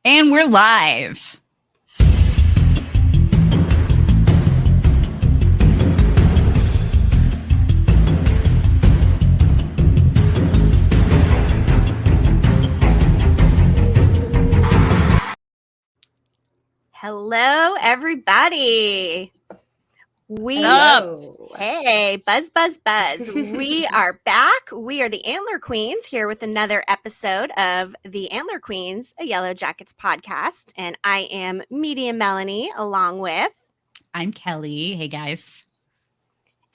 And we're live. Hello, everybody. Hey, buzz, buzz, buzz. We are back. We are the Antler Queens here with another episode of the Antler Queens, a Yellowjackets podcast. And I am Medium Melanie along with... I'm Kelly. Hey, guys.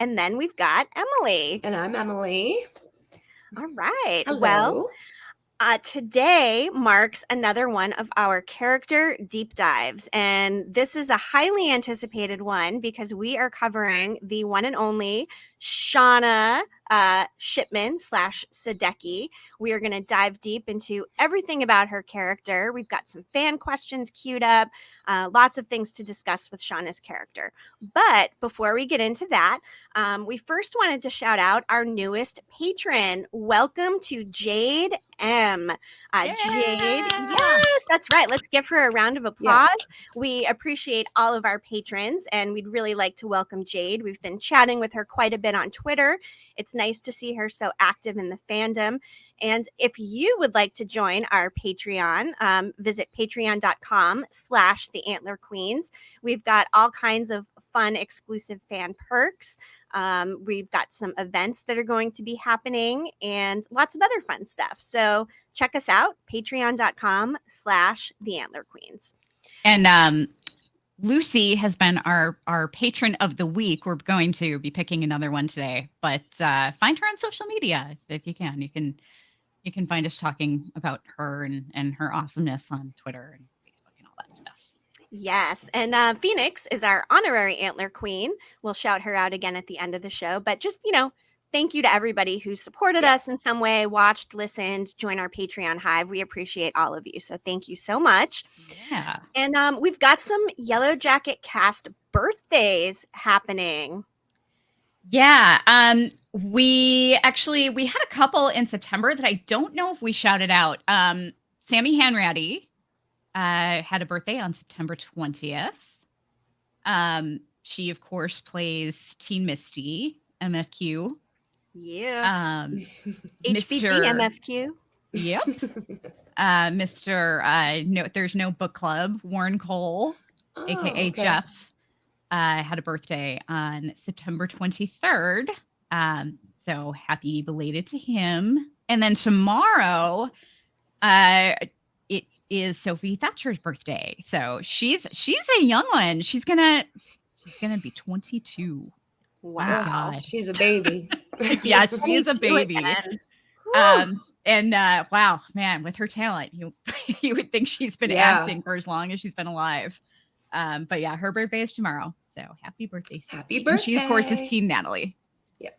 And then we've got Emily. And I'm Emily. All right. Hello. Well, today marks another one of our character deep dives, and this is a highly anticipated one because we are covering the one and only Shauna Shipman Sadecki. We are going to dive deep into everything about her character. We've got some fan questions queued up, lots of things to discuss with Shauna's character. But before we get into that, we first wanted to shout out our newest patron. Welcome to Jade M. Jade, yes, that's right. Let's give her a round of applause. Yes. We appreciate all of our patrons, and we'd really like to welcome Jade. We've been chatting with her quite a bit on Twitter. It's nice to see her so active in the fandom. And if you would like to join our Patreon, visit patreon.com/The Antler Queens. We've got all kinds of fun exclusive fan perks. We've got some events that are going to be happening and lots of other fun stuff. So check us out, patreon.com/The Antler Queens. And Lucy has been our patron of the week. We're going to be picking another one today, but find her on social media if you can. You can find us talking about her and her awesomeness on Twitter and Facebook and all that stuff. Yes. And Phoenix is our honorary Antler Queen. We'll shout her out again at the end of the show. But just, thank you to everybody who supported us in some way, watched, listened, joined our Patreon hive. We appreciate all of you. So thank you so much. Yeah. And we've got some Yellowjacket cast birthdays happening. Yeah. We had a couple in September that I don't know if we shouted out. Sammy Hanratty had a birthday on September 20th. She, of course, plays Teen Misty, MFQ. Yeah. HBP MFQ. Yep. Mr. No, there's no book club. Warren Cole, aka Jeff, had a birthday on September 23rd. So happy belated to him. And then tomorrow, it is Sophie Thatcher's birthday. So she's a young one. She's gonna be 22. Wow. She's a baby. Yeah, she is a baby. And wow, man, with her talent, you would think she's been acting for as long as she's been alive. But yeah, her birthday is tomorrow. So happy birthday. Happy birthday. And she, of course, is Teen Natalie.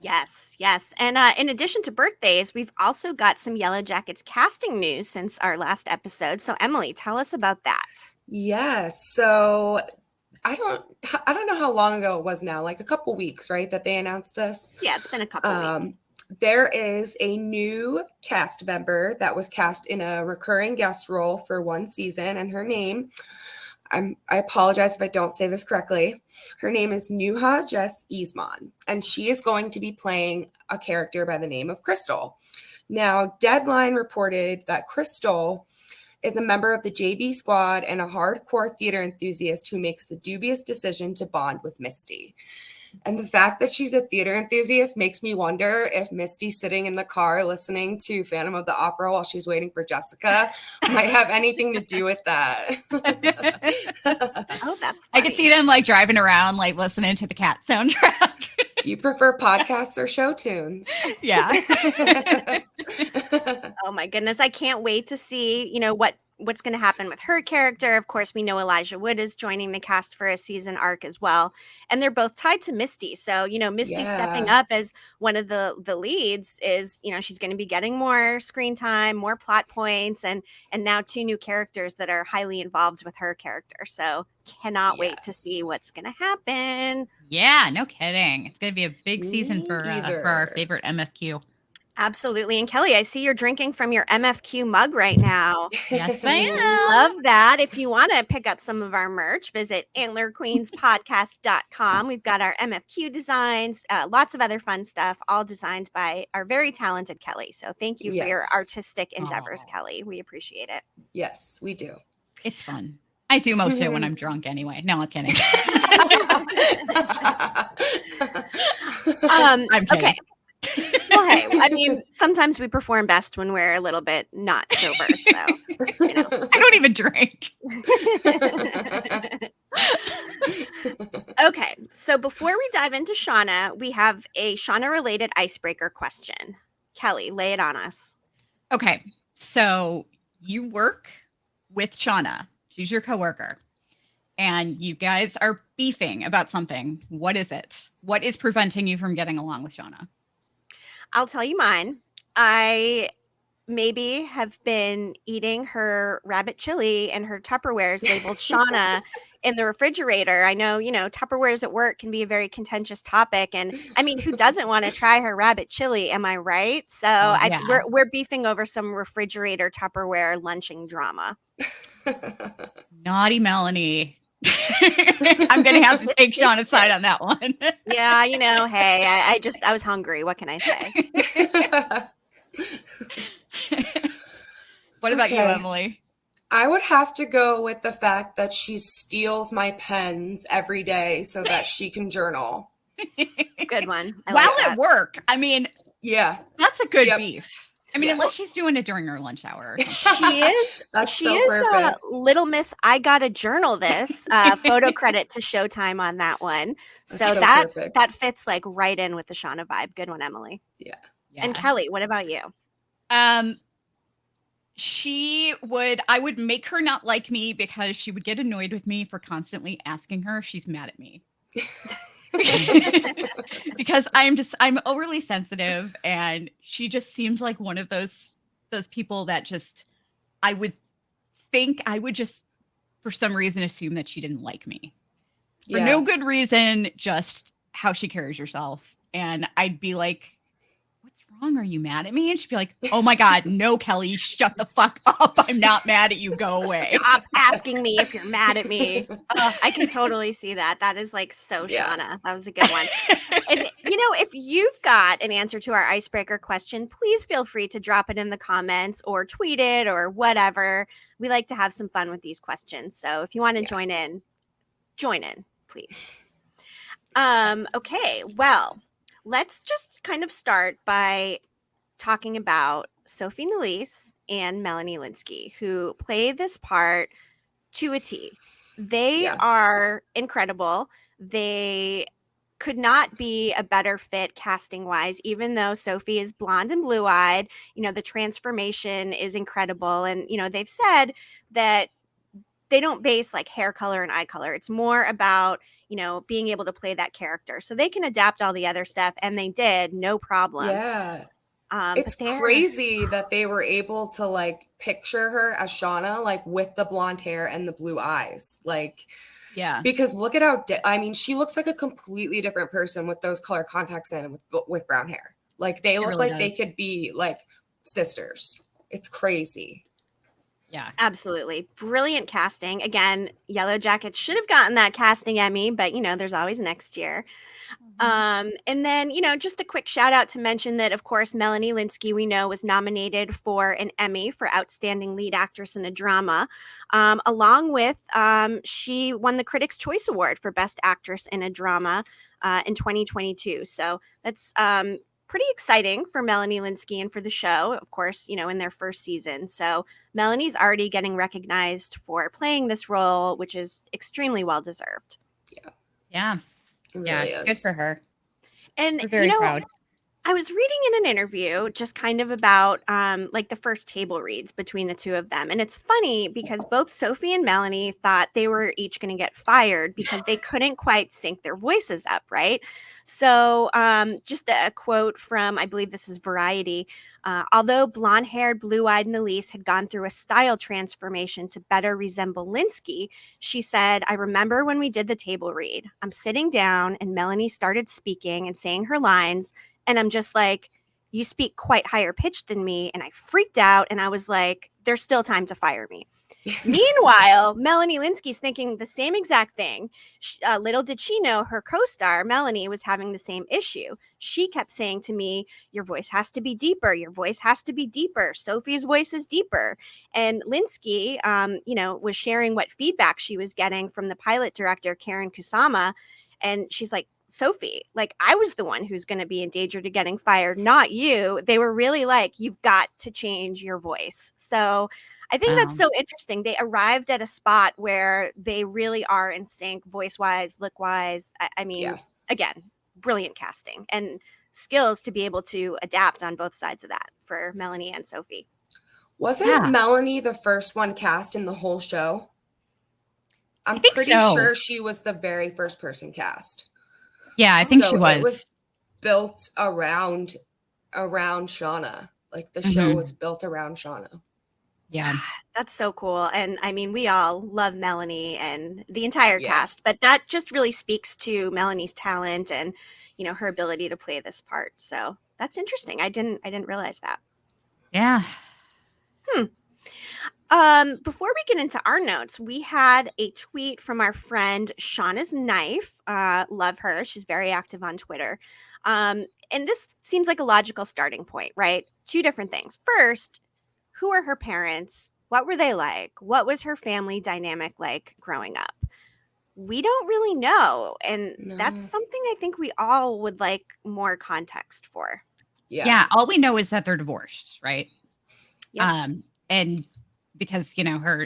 Yes. And in addition to birthdays, we've also got some Yellowjackets casting news since our last episode. So Emily, tell us about that. Yes. So I don't know how long ago it was now, like a couple weeks, right, that they announced this? Yeah, it's been a couple weeks. There is a new cast member that was cast in a recurring guest role for one season, and her name, I apologize if I don't say this correctly. Her name is Nuha Jess Easmon, and she is going to be playing a character by the name of Crystal. Now, Deadline reported that Crystal is a member of the JB squad and a hardcore theater enthusiast who makes the dubious decision to bond with Misty. And the fact that she's a theater enthusiast makes me wonder if Misty's sitting in the car listening to Phantom of the Opera while she's waiting for Jessica might have anything to do with that. Oh, that's funny. I could see them like driving around, like listening to the Cat soundtrack. Do you prefer podcasts or show tunes? Yeah. Oh my goodness. I can't wait to see, what's going to happen with her character. Of course, we know Elijah Wood is joining the cast for a season arc as well. And they're both tied to Misty. So, Misty stepping up as one of the leads is, she's going to be getting more screen time, more plot points, and now two new characters that are highly involved with her character. So cannot wait to see what's going to happen. Yeah, no kidding. It's going to be a big season for our favorite MFQ. Absolutely. And Kelly, I see you're drinking from your MFQ mug right now. Yes, I am. Love that. If you want to pick up some of our merch, visit antlerqueenspodcast.com. We've got our MFQ designs, lots of other fun stuff, all designed by our very talented Kelly. So thank you for your Yes. artistic endeavors, Aw. Kelly. We appreciate it. Yes, we do. It's fun. I do most of it when I'm drunk anyway. No, I'm kidding. I'm kidding. Okay. Well, hey, I mean, sometimes we perform best when we're a little bit not sober. So, you know. I don't even drink. Okay, so before we dive into Shauna, we have a Shauna-related icebreaker question. Kelly, lay it on us. Okay, so you work with Shauna. She's your coworker. And you guys are beefing about something. What is it? What is preventing you from getting along with Shauna? I'll tell you mine. I maybe have been eating her rabbit chili and her Tupperwares labeled Shauna in the refrigerator. I know, Tupperwares at work can be a very contentious topic. And I mean, who doesn't want to try her rabbit chili? Am I right? So yeah. we're beefing over some refrigerator Tupperware lunching drama. Naughty Melanie. I'm going to have to take Shauna's side on that one. Yeah, hey, I was hungry. What can I say? What about you, Emily? I would have to go with the fact that she steals my pens every day so that she can journal. Good one. While at work. I mean, yeah, that's a good beef. I mean, unless she's doing it during her lunch hour. She is. That's she so is perfect. Little Miss, I gotta journal this. Photo credit to Showtime on that one. So that fits like right in with the Shauna vibe. Good one, Emily. Yeah. And Kelly, what about you? I would make her not like me because she would get annoyed with me for constantly asking her if she's mad at me. Because I'm overly sensitive, and she just seems like one of those people that just I would just for some reason assume that she didn't like me for no good reason, just how she carries herself. And I'd be like, what's wrong? Are you mad at me? And she'd be like, oh my God, no, Kelly, shut the fuck up. I'm not mad at you. Go away. Stop asking me if you're mad at me. I can totally see that. That is like so Shauna. That was a good one. And if you've got an answer to our icebreaker question, please feel free to drop it in the comments or tweet it or whatever. We like to have some fun with these questions. So if you want to join in, please. Okay, well, let's just kind of start by talking about Sophie Nélisse and Melanie Lynskey, who play this part to a T. They are incredible. They could not be a better fit casting wise, even though Sophie is blonde and blue eyed. The transformation is incredible. And, they've said that they don't base like hair color and eye color. It's more about, being able to play that character. So they can adapt all the other stuff, and they did, no problem. Yeah. It's crazy that they were able to like picture her as Shauna, like with the blonde hair and the blue eyes. Like, yeah, because look at how, she looks like a completely different person with those color contacts in and with brown hair. Like they look like they could be like sisters. It's crazy. Yeah, absolutely. Brilliant casting. Again, Yellowjackets should have gotten that casting Emmy, but there's always next year. And then, just a quick shout out to mention that, of course, Melanie Lynskey, we know, was nominated for an Emmy for Outstanding Lead Actress in a Drama. Along with, she won the Critics' Choice Award for Best Actress in a Drama in 2022. So that's pretty exciting for Melanie Lynskey and for the show, of course, in their first season. So Melanie's already getting recognized for playing this role, which is extremely well deserved. Yeah. Really is. Good for her. And we're very proud. I was reading in an interview just kind of about like the first table reads between the two of them. And it's funny because both Sophie and Melanie thought they were each going to get fired because they couldn't quite sync their voices up, right? So just a quote from, I believe this is Variety. Although blonde-haired, blue-eyed Nélisse had gone through a style transformation to better resemble Lynskey, she said, I remember when we did the table read. I'm sitting down and Melanie started speaking and saying her lines. And I'm just like, you speak quite higher pitched than me. And I freaked out and I was like, there's still time to fire me. Meanwhile, Melanie Linsky's thinking the same exact thing. Little did she know her co-star, Melanie, was having the same issue. She kept saying to me, your voice has to be deeper. Your voice has to be deeper. Sophie's voice is deeper. And Linsky, was sharing what feedback she was getting from the pilot director, Karen Kusama. And she's like, Sophie, like I was the one who's going to be in danger to getting fired, not you. They were really like, you've got to change your voice. So I think that's so interesting. They arrived at a spot where they really are in sync, voice-wise, look-wise. I mean, again, brilliant casting and skills to be able to adapt on both sides of that for Melanie and Sophie. Wasn't Melanie the first one cast in the whole show? I'm pretty sure she was the very first person cast. Yeah, I think she was. It was built around Shauna. Like the show was built around Shauna. Yeah. That's so cool. And I mean, we all love Melanie and the entire cast, but that just really speaks to Melanie's talent and, her ability to play this part. So that's interesting. I didn't realize that. Yeah. Before we get into our notes, we had a tweet from our friend Shauna's Knife. Love her. She's very active on Twitter. And this seems like a logical starting point, right? Two different things. First, who are her parents? What were they like? What was her family dynamic like growing up? We don't really know. And that's something I think we all would like more context for. Yeah. All we know is that they're divorced, right? Yep. And because,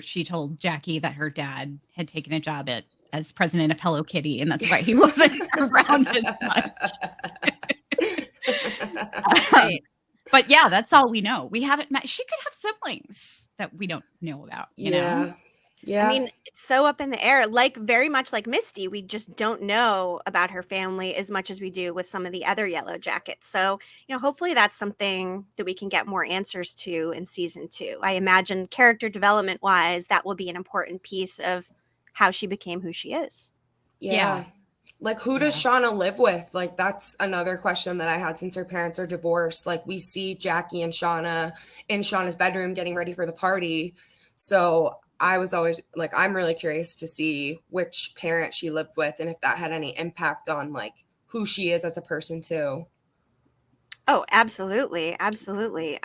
she told Jackie that her dad had taken a job as president of Hello Kitty, and that's why he wasn't around as much. Right. But yeah, that's all we know. We haven't met. She could have siblings that we don't know about, you know? Yeah. I mean, it's so up in the air, very much like Misty. We just don't know about her family as much as we do with some of the other Yellowjackets. So, hopefully that's something that we can get more answers to in season 2. I imagine character development wise, that will be an important piece of how she became who she is. Yeah. Like, who does Shauna live with? Like, that's another question that I had since her parents are divorced. Like, we see Jackie and Shauna in Shauna's bedroom getting ready for the party. So I was always like, I'm really curious to see which parent she lived with and if that had any impact on like who she is as a person too. Oh, absolutely. Absolutely.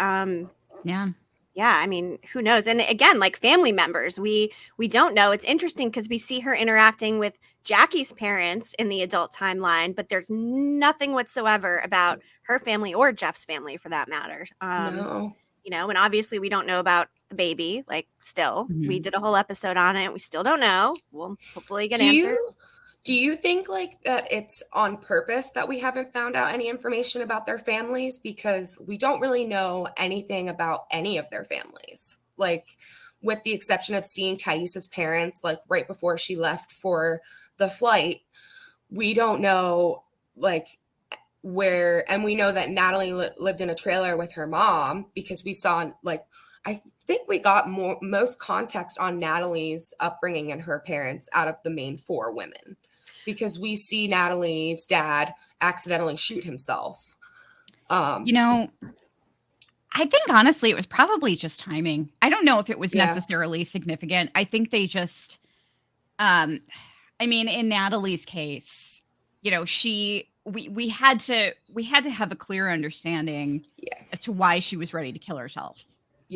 Yeah, I mean, who knows? And again, like family members, we don't know. It's interesting because we see her interacting with Jackie's parents in the adult timeline, but there's nothing whatsoever about her family or Jeff's family for that matter. No. And obviously we don't know about the baby, like still. We did a whole episode on it. We still don't know. We'll hopefully get answers. Do you think like that it's on purpose that we haven't found out any information about their families? Because we don't really know anything about any of their families. Like, with the exception of seeing Thais's parents, like right before she left for the flight, we don't know like where, and we know that Natalie lived in a trailer with her mom because we saw like, I think we got most context on Natalie's upbringing and her parents out of the main 4 women. Because we see Natalie's dad accidentally shoot himself. I think honestly, it was probably just timing. I don't know if it was necessarily significant. I think they just, in Natalie's case, we had to have a clear understanding as to why she was ready to kill herself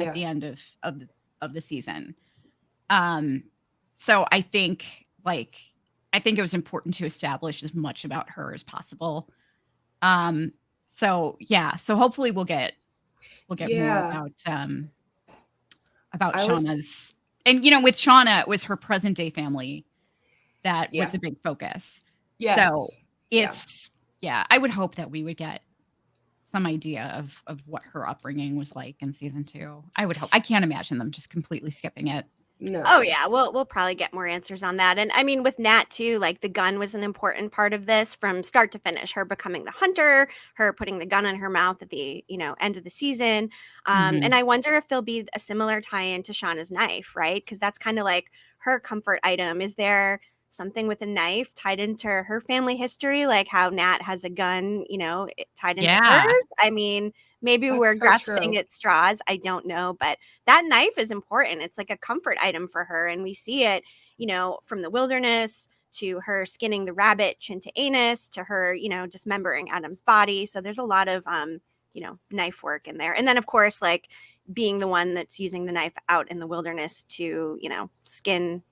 at the end of the season. So I think it was important to establish as much about her as possible. So hopefully we'll get more about Shauna's, and with Shauna, it was her present day family that was a big focus. Yes. So it's I would hope that we would get some idea of what her upbringing was like in season 2. I would hope. I can't imagine them just completely skipping it. No. Oh yeah, we'll probably get more answers on that. And I mean, with Nat too, like the gun was an important part of this from start to finish. Her becoming the hunter, her putting the gun in her mouth at the end of the season. And I wonder if there'll be a similar tie-in to Shauna's knife, right? Because that's kind of like her comfort item. Is there something with a knife tied into her family history, like how Nat has a gun, tied into hers? I mean, Maybe That's we're so grasping true. at straws. I don't know. But that knife is important. It's like a comfort item for her. And we see it, from the wilderness to her skinning the rabbit chin to anus to her, dismembering Adam's body. So there's a lot of, knife work in there. And then, of course, like being the one that's using the knife out in the wilderness to, skin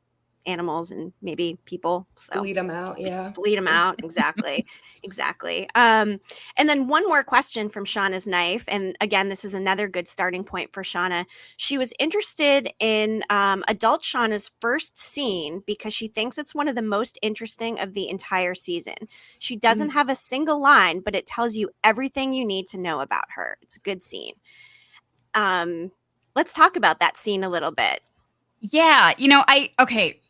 animals and maybe people. So Bleed them out. Yeah. bleed them out. Exactly. Exactly. And then one more question from Shauna's knife. And again, this is another good starting point for Shauna. She was interested in adult Shauna's first scene because she thinks it's one of the most interesting of the entire season. She doesn't have a single line, but it tells you everything you need to know about her. It's a good scene. Let's talk about that scene a little bit. Yeah, okay.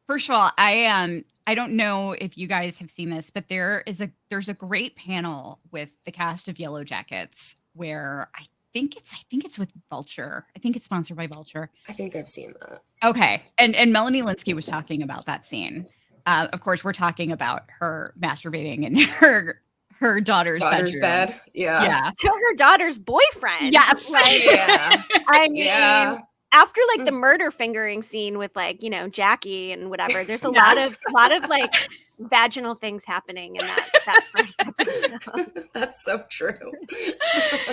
First of all, I don't know if you guys have seen this, but there's a great panel with the cast of Yellowjackets where I think it's with Vulture. I think it's sponsored by Vulture. I think I've seen that. Okay. And Melanie Linsky was talking about that scene. Of course, we're talking about her masturbating in her daughter's bedroom. bed. Yeah. Yeah. To her daughter's boyfriend. Yes. Like, Yeah. I mean, Yeah. after like the murder fingering scene with like, Jackie and whatever, there's a lot of like vaginal things happening in that first episode. That's so true.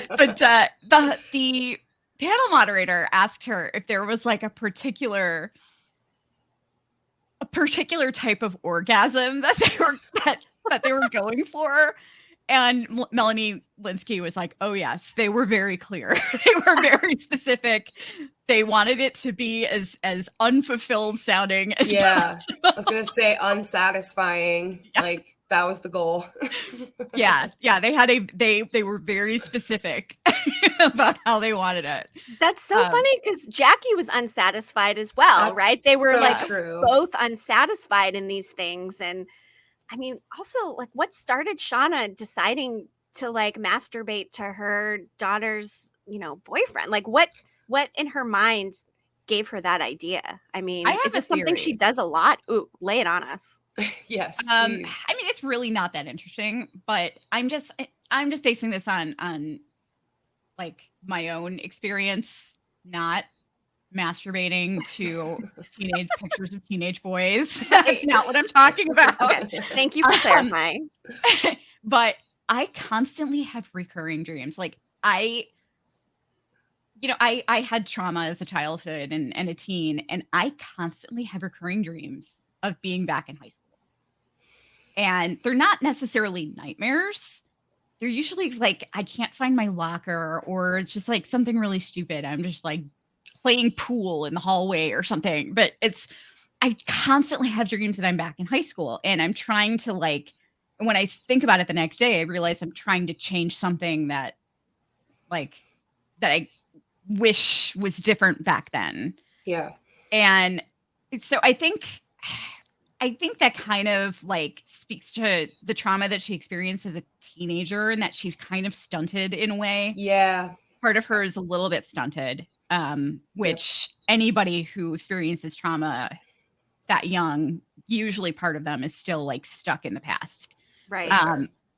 But the panel moderator asked her if there was like a particular type of orgasm that they were going for. And Melanie Linsky was like, "Oh yes, they were very clear. They were very specific. They wanted it to be as unfulfilled sounding as possible." I was gonna say unsatisfying. Yeah. Like that was the goal. Yeah. They had they were very specific about how they wanted it. That's so funny because Jackie was unsatisfied as well, right? They were so like true. both unsatisfied in these things. And I mean, also like what started Shauna deciding to like masturbate to her daughter's, boyfriend? Like what in her mind gave her that idea? I mean, I have is this a something she theory. does a lot? Ooh, lay it on us. Yes, I please. mean, it's really not that interesting, but I'm just basing this on like my own experience, not masturbating to teenage pictures of teenage boys. That's not what I'm talking about. Okay. Thank you for clarifying. But I constantly have recurring dreams. Like I had trauma as a childhood and a teen, and I constantly have recurring dreams of being back in high school. And they're not necessarily nightmares. They're usually like I can't find my locker, or it's just like something really stupid. I'm just like playing pool in the hallway or something. But I constantly have dreams that I'm back in high school, and I'm trying to like, when I think about it the next day, I realize I'm trying to change something that I wish was different back then. Yeah. And so I think that kind of like speaks to the trauma that she experienced as a teenager, and that she's kind of stunted in a way. Yeah. Part of her is a little bit stunted, which anybody who experiences trauma that young, usually part of them is still like stuck in the past. Right.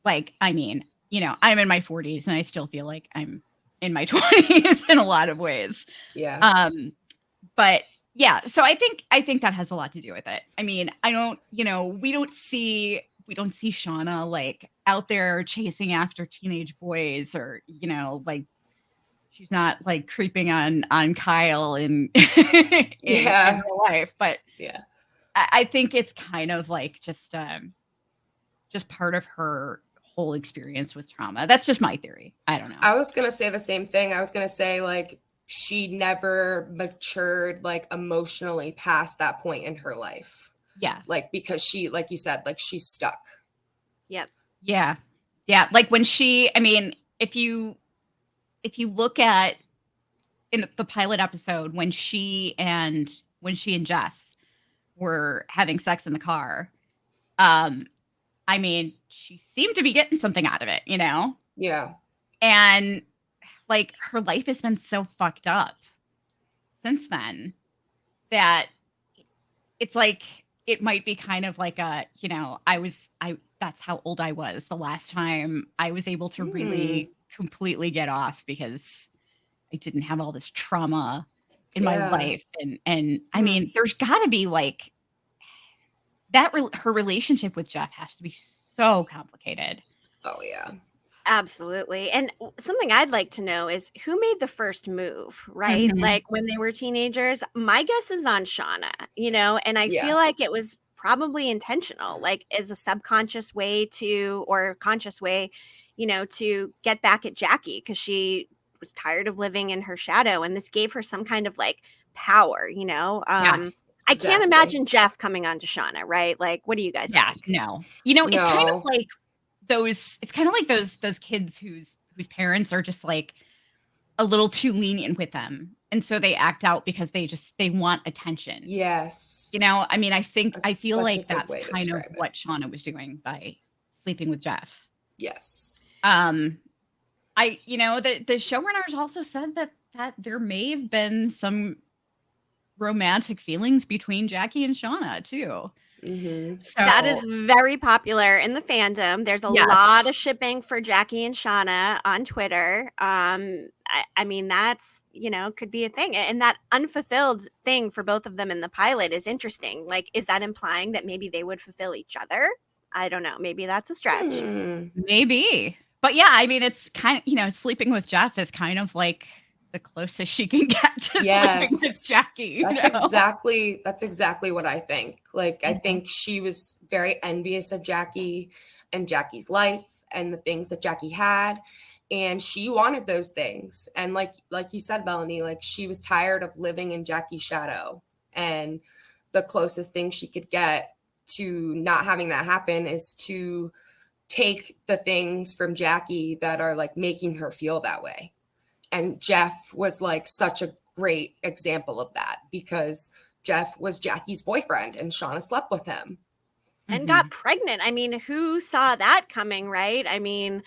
Like, I mean, I'm in my 40s and I still feel like I'm in my 20s in a lot of ways. Yeah. But yeah, so I think that has a lot to do with it. I mean, I don't, we don't see Shauna like out there chasing after teenage boys, or, like she's not like creeping on Kyle in real life. But yeah, I think it's kind of like just part of her whole experience with trauma. That's just my theory. I don't know. I was going to say the same thing. I was going to say like she never matured like emotionally past that point in her life. Yeah. Like because she, like you said, like she's stuck. Yep. Yeah. Yeah. Like when I mean, if you look at in the pilot episode when she and Jeff were having sex in the car, I mean, she seemed to be getting something out of it, Yeah. And like her life has been so fucked up since then that it's like it might be kind of like that's how old I was the last time I was able to really completely get off because I didn't have all this trauma in my Yeah. life. And I mean, there's got to be like her relationship with Jeff has to be so complicated. Oh yeah. Absolutely. And something I'd like to know is who made the first move, right? Mhm. Like when they were teenagers. My guess is on Shauna, and I Yeah. feel like it was probably intentional, like as a subconscious way or conscious way, to get back at Jackie because she was tired of living in her shadow. And this gave her some kind of like power, Yeah. I can't Exactly. imagine Jeff coming on to Shauna, right? Like, what do you guys Yeah. think? No. It's kind of No. like those kids whose parents are just like a little too lenient with them. And so they act out because they want attention. Yes. I mean, I That's feel such a like good that's way to kind of describe it. what Shauna was doing by sleeping with Jeff. Yes. The showrunners also said that there may have been some romantic feelings between Jackie and Shauna too. Mm-hmm. That So is very popular in the fandom. There's a lot yes. of shipping for Jackie and Shauna on Twitter. I mean, that's, could be a thing. And that unfulfilled thing for both of them in the pilot is interesting. Like, is that implying that maybe they would fulfill each other? I don't know. Maybe that's a stretch. Maybe. But yeah, I mean, it's kind of, sleeping with Jeff is kind of like the closest she can get to sleeping with Yes. Jackie. That's exactly what I think. Like, I Mhm. think she was very envious of Jackie and Jackie's life and the things that Jackie had. And she wanted those things. And like you said, Melanie, like she was tired of living in Jackie's shadow. And the closest thing she could get to not having that happen is to take the things from Jackie that are like making her feel that way. And Jeff was like such a great example of that because Jeff was Jackie's boyfriend and Shauna slept with him. And Mhm. got pregnant. I mean, who saw that coming, right? I mean,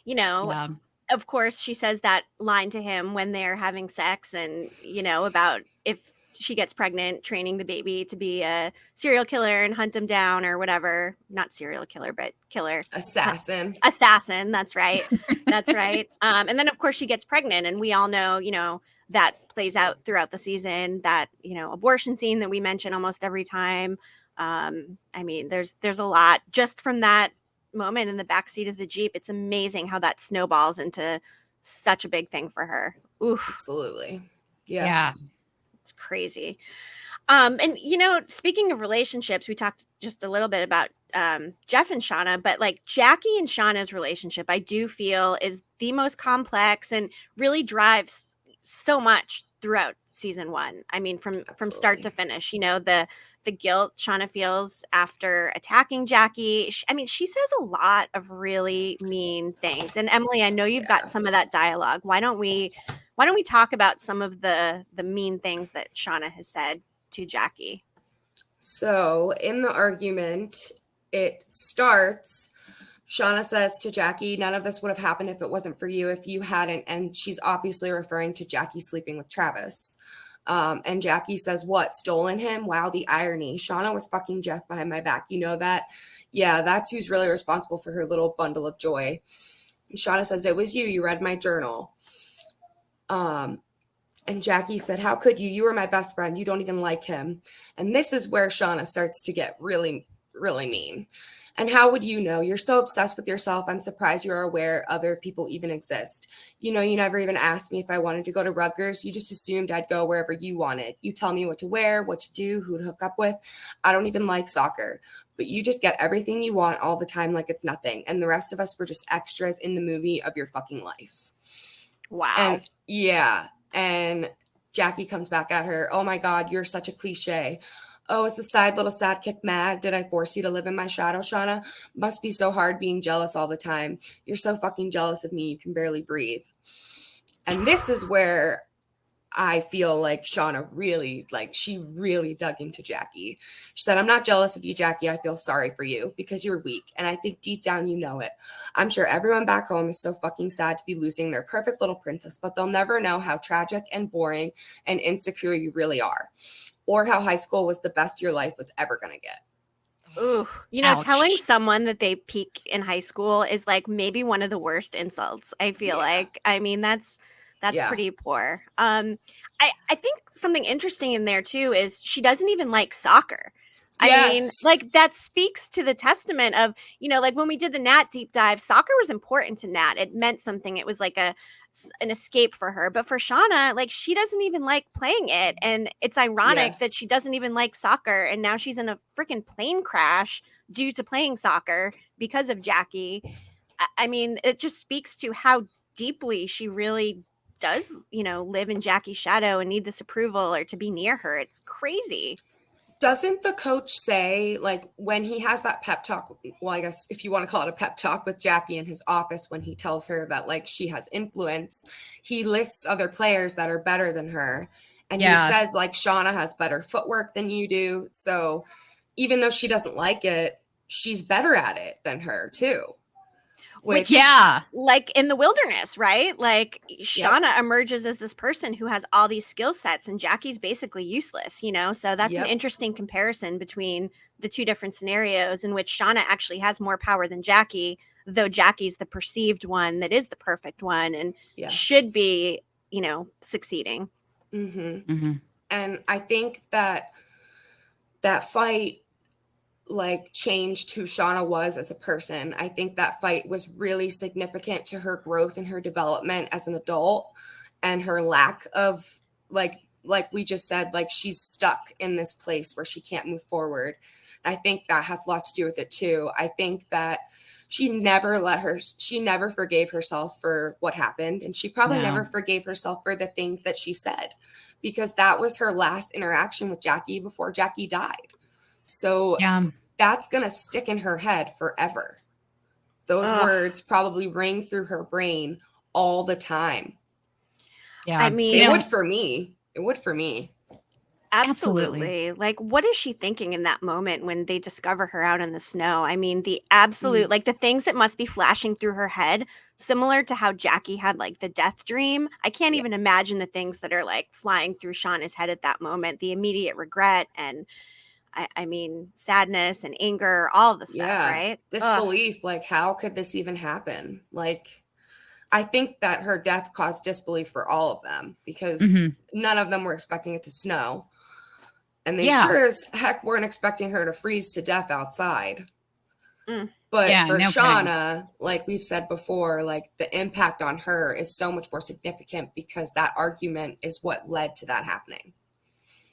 Yeah. of course, she says that line to him when they're having sex and, about if she gets pregnant, training the baby to be a serial killer and hunt him down or whatever. Not serial killer, but killer. Assassin. Assassin. That's right. That's right. And then, of course, she gets pregnant. And we all know, that plays out throughout the season, that, abortion scene that we mention almost every time. I mean, there's a lot just from that moment in the backseat of the Jeep. It's amazing how that snowballs into such a big thing for her. Oof, Absolutely. Yeah. Yeah. it's crazy. And speaking of relationships, we talked just a little bit about Jeff and Shauna, but like Jackie and Shauna's relationship, I do feel is the most complex and really drives so much throughout season one. I mean, from start to Absolutely. finish, the guilt Shauna feels after attacking Jackie. I mean, she says a lot of really mean things. And Emily, I know you've got Yeah. some of that dialogue. Why don't we talk about some of the mean things that Shauna has said to Jackie? So in the argument, it starts. Shauna says to Jackie, none of this would have happened if it wasn't for you, if you hadn't. And she's obviously referring to Jackie sleeping with Travis. And Jackie says, what, stolen him? Wow, the irony. Shauna was fucking Jeff behind my back. You know that? Yeah, that's who's really responsible for her little bundle of joy. And Shauna says, it was you. You read my journal. And Jackie said, how could you? You were my best friend. You don't even like him. And this is where Shauna starts to get really, really mean. And how would you know? You're so obsessed with yourself. I'm surprised you're aware other people even exist. You never even asked me if I wanted to go to Rutgers. You just assumed I'd go wherever you wanted. You tell me what to wear, what to do, who to hook up with. I don't even like soccer. But you just get everything you want all the time like it's nothing. And the rest of us were just extras in the movie of your fucking life. Wow. And yeah. And Jackie comes back at her. Oh my God, you're such a cliche. Oh, is the side little sidekick mad? Did I force you to live in my shadow, Shauna? Must be so hard being jealous all the time. You're so fucking jealous of me, you can barely breathe. And this is where I feel like Shauna she really dug into Jackie. She said, I'm not jealous of you, Jackie. I feel sorry for you because you're weak. And I think deep down you know it. I'm sure everyone back home is so fucking sad to be losing their perfect little princess, but they'll never know how tragic and boring and insecure you really are, or how high school was the best your life was ever going to get. Oh Ooh, telling Ouch. someone that they peak in high school is like maybe one of the worst insults, I feel Yeah. like. I mean, that's Yeah. pretty poor. I think something interesting in there too is she doesn't even like soccer. I mean, Yes. like that speaks to the testament of, like when we did the Nat deep dive, soccer was important to Nat. It meant something. It was like an escape for her. But for Shauna, like she doesn't even like playing it. And it's ironic that she Yes. doesn't even like soccer. And now she's in a freaking plane crash due to playing soccer because of Jackie. I mean, it just speaks to how deeply she really does, live in Jackie's shadow and need this approval or to be near her. It's crazy. Doesn't the coach say, like, when he has that pep talk, well, I guess if you want to call it a pep talk with Jackie in his office, when he tells her that, like, she has influence, he lists other players that are better than her. And he says, like, Shauna has better footwork than you do. So even though she doesn't like it, she's better at it than her, too. Which like in the wilderness, right? Like Shauna emerges as this person who has all these skill sets and Jackie's basically useless, So that's an interesting comparison between the two different scenarios in which Shauna actually has more power than Jackie, though Jackie's the perceived one that is the perfect one and should be, succeeding. Mm-hmm. And I think that fight like changed who Shauna was as a person. I think that fight was really significant to her growth and her development as an adult and her lack of like we just said, like she's stuck in this place where she can't move forward. I think that has a lot to do with it too. I think that she never forgave herself for what happened. And she probably never forgave herself for the things that she said, because that was her last interaction with Jackie before Jackie died. So that's going to stick in her head forever. Those words probably ring through her brain all the time. Yeah. I mean, it would for me. It would for me. Absolutely. Like, what is she thinking in that moment when they discover her out in the snow? I mean, the absolute, like the things that must be flashing through her head, similar to how Jackie had like the death dream. I can't even imagine the things that are like flying through Shauna's head at that moment, the immediate regret and I mean, sadness and anger, all the stuff, right? Disbelief. Like, how could this even happen? Like, I think that her death caused disbelief for all of them because none of them were expecting it to snow. And they sure as heck weren't expecting her to freeze to death outside. But for Shauna, like we've said before, like the impact on her is so much more significant because that argument is what led to that happening.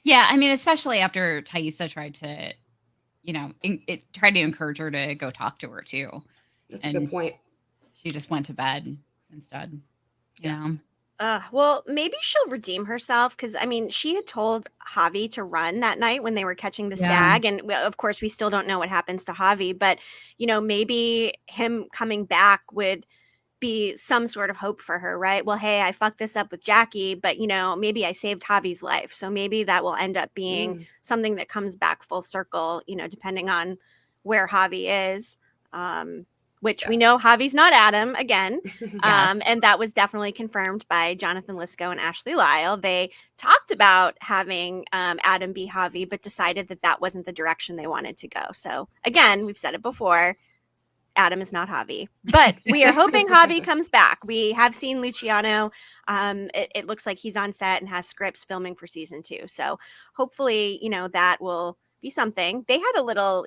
Yeah, I mean, especially after Taissa tried to, tried to encourage her to go talk to her too. That's a good point. She just went to bed instead. Well, maybe she'll redeem herself because, I mean, she had told Javi to run that night when they were catching the stag. And of course, we still don't know what happens to Javi. But, maybe him coming back would be some sort of hope for her, right? Well, hey, I fucked this up with Jackie, but, maybe I saved Javi's life. So maybe that will end up being something that comes back full circle, depending on where Javi is. Which we know Javi's not Adam again. And that was definitely confirmed by Jonathan Lisco and Ashley Lyle. They talked about having Adam be Javi, but decided that that wasn't the direction they wanted to go. So again, we've said it before, Adam is not Javi, but we are hoping Javi comes back. We have seen Luciano. It looks like he's on set and has scripts filming for season 2. So hopefully, that will be something. They had a little,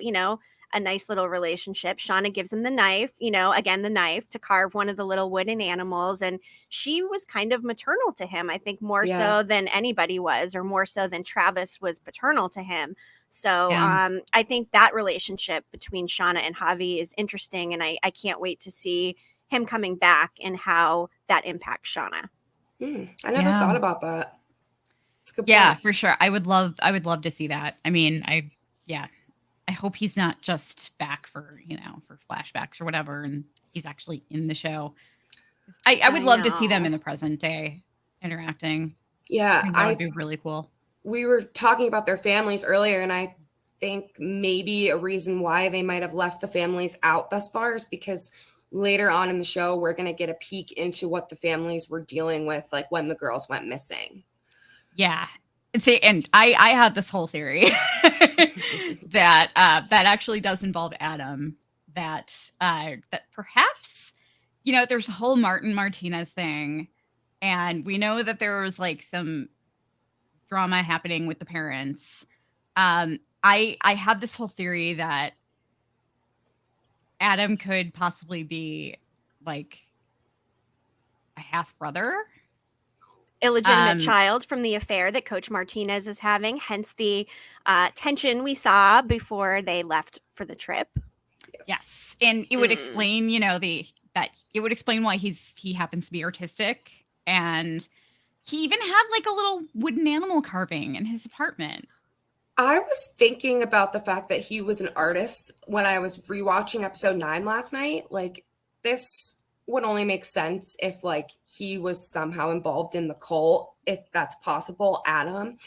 a nice little relationship. Shauna gives him the knife, again, the knife to carve one of the little wooden animals. And she was kind of maternal to him, I think more so than anybody was, or more so than Travis was paternal to him. So I think that relationship between Shauna and Javi is interesting. And I can't wait to see him coming back and how that impacts Shauna. I never thought about that. It's a good point. For sure. I would love to see that. I mean, I hope he's not just back for, for flashbacks or whatever, and he's actually in the show. I would love to see them in the present day interacting. Yeah. I think that would be really cool. We were talking about their families earlier, and I think maybe a reason why they might have left the families out thus far is because later on in the show, we're going to get a peek into what the families were dealing with, like when the girls went missing. Yeah. And I had this whole theory that that actually does involve Adam. That perhaps, there's a whole Martin Martinez thing, and we know that there was like some drama happening with the parents. I have this whole theory that Adam could possibly be like a half brother. Illegitimate child from the affair that Coach Martinez is having, hence the tension we saw before they left for the trip. Yes, and it would explain, it would explain why he happens to be artistic, and he even had like a little wooden animal carving in his apartment. I was thinking about the fact that he was an artist when I was rewatching episode 9 last night. Like, this would only make sense if like he was somehow involved in the cult, if that's possible, Adam.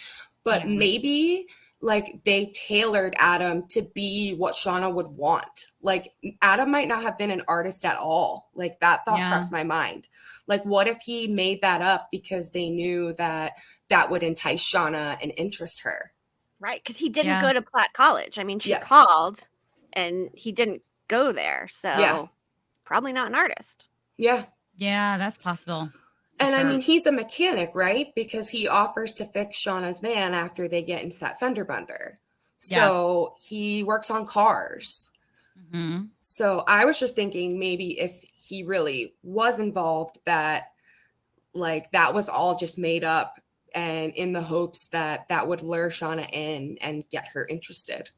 But maybe like they tailored Adam to be what Shauna would want. Like, Adam might not have been an artist at all. Like, that thought crossed my mind. Like, what if he made that up because they knew that that would entice Shauna and interest her? Right, because he didn't go to Platt College. I mean, she called and he didn't go there. So probably not an artist. Yeah. Yeah, that's possible. And I mean, he's a mechanic, right? Because he offers to fix Shauna's van after they get into that fender bender. So he works on cars. Mm-hmm. So I was just thinking maybe if he really was involved, that like that was all just made up and in the hopes that that would lure Shauna in and get her interested.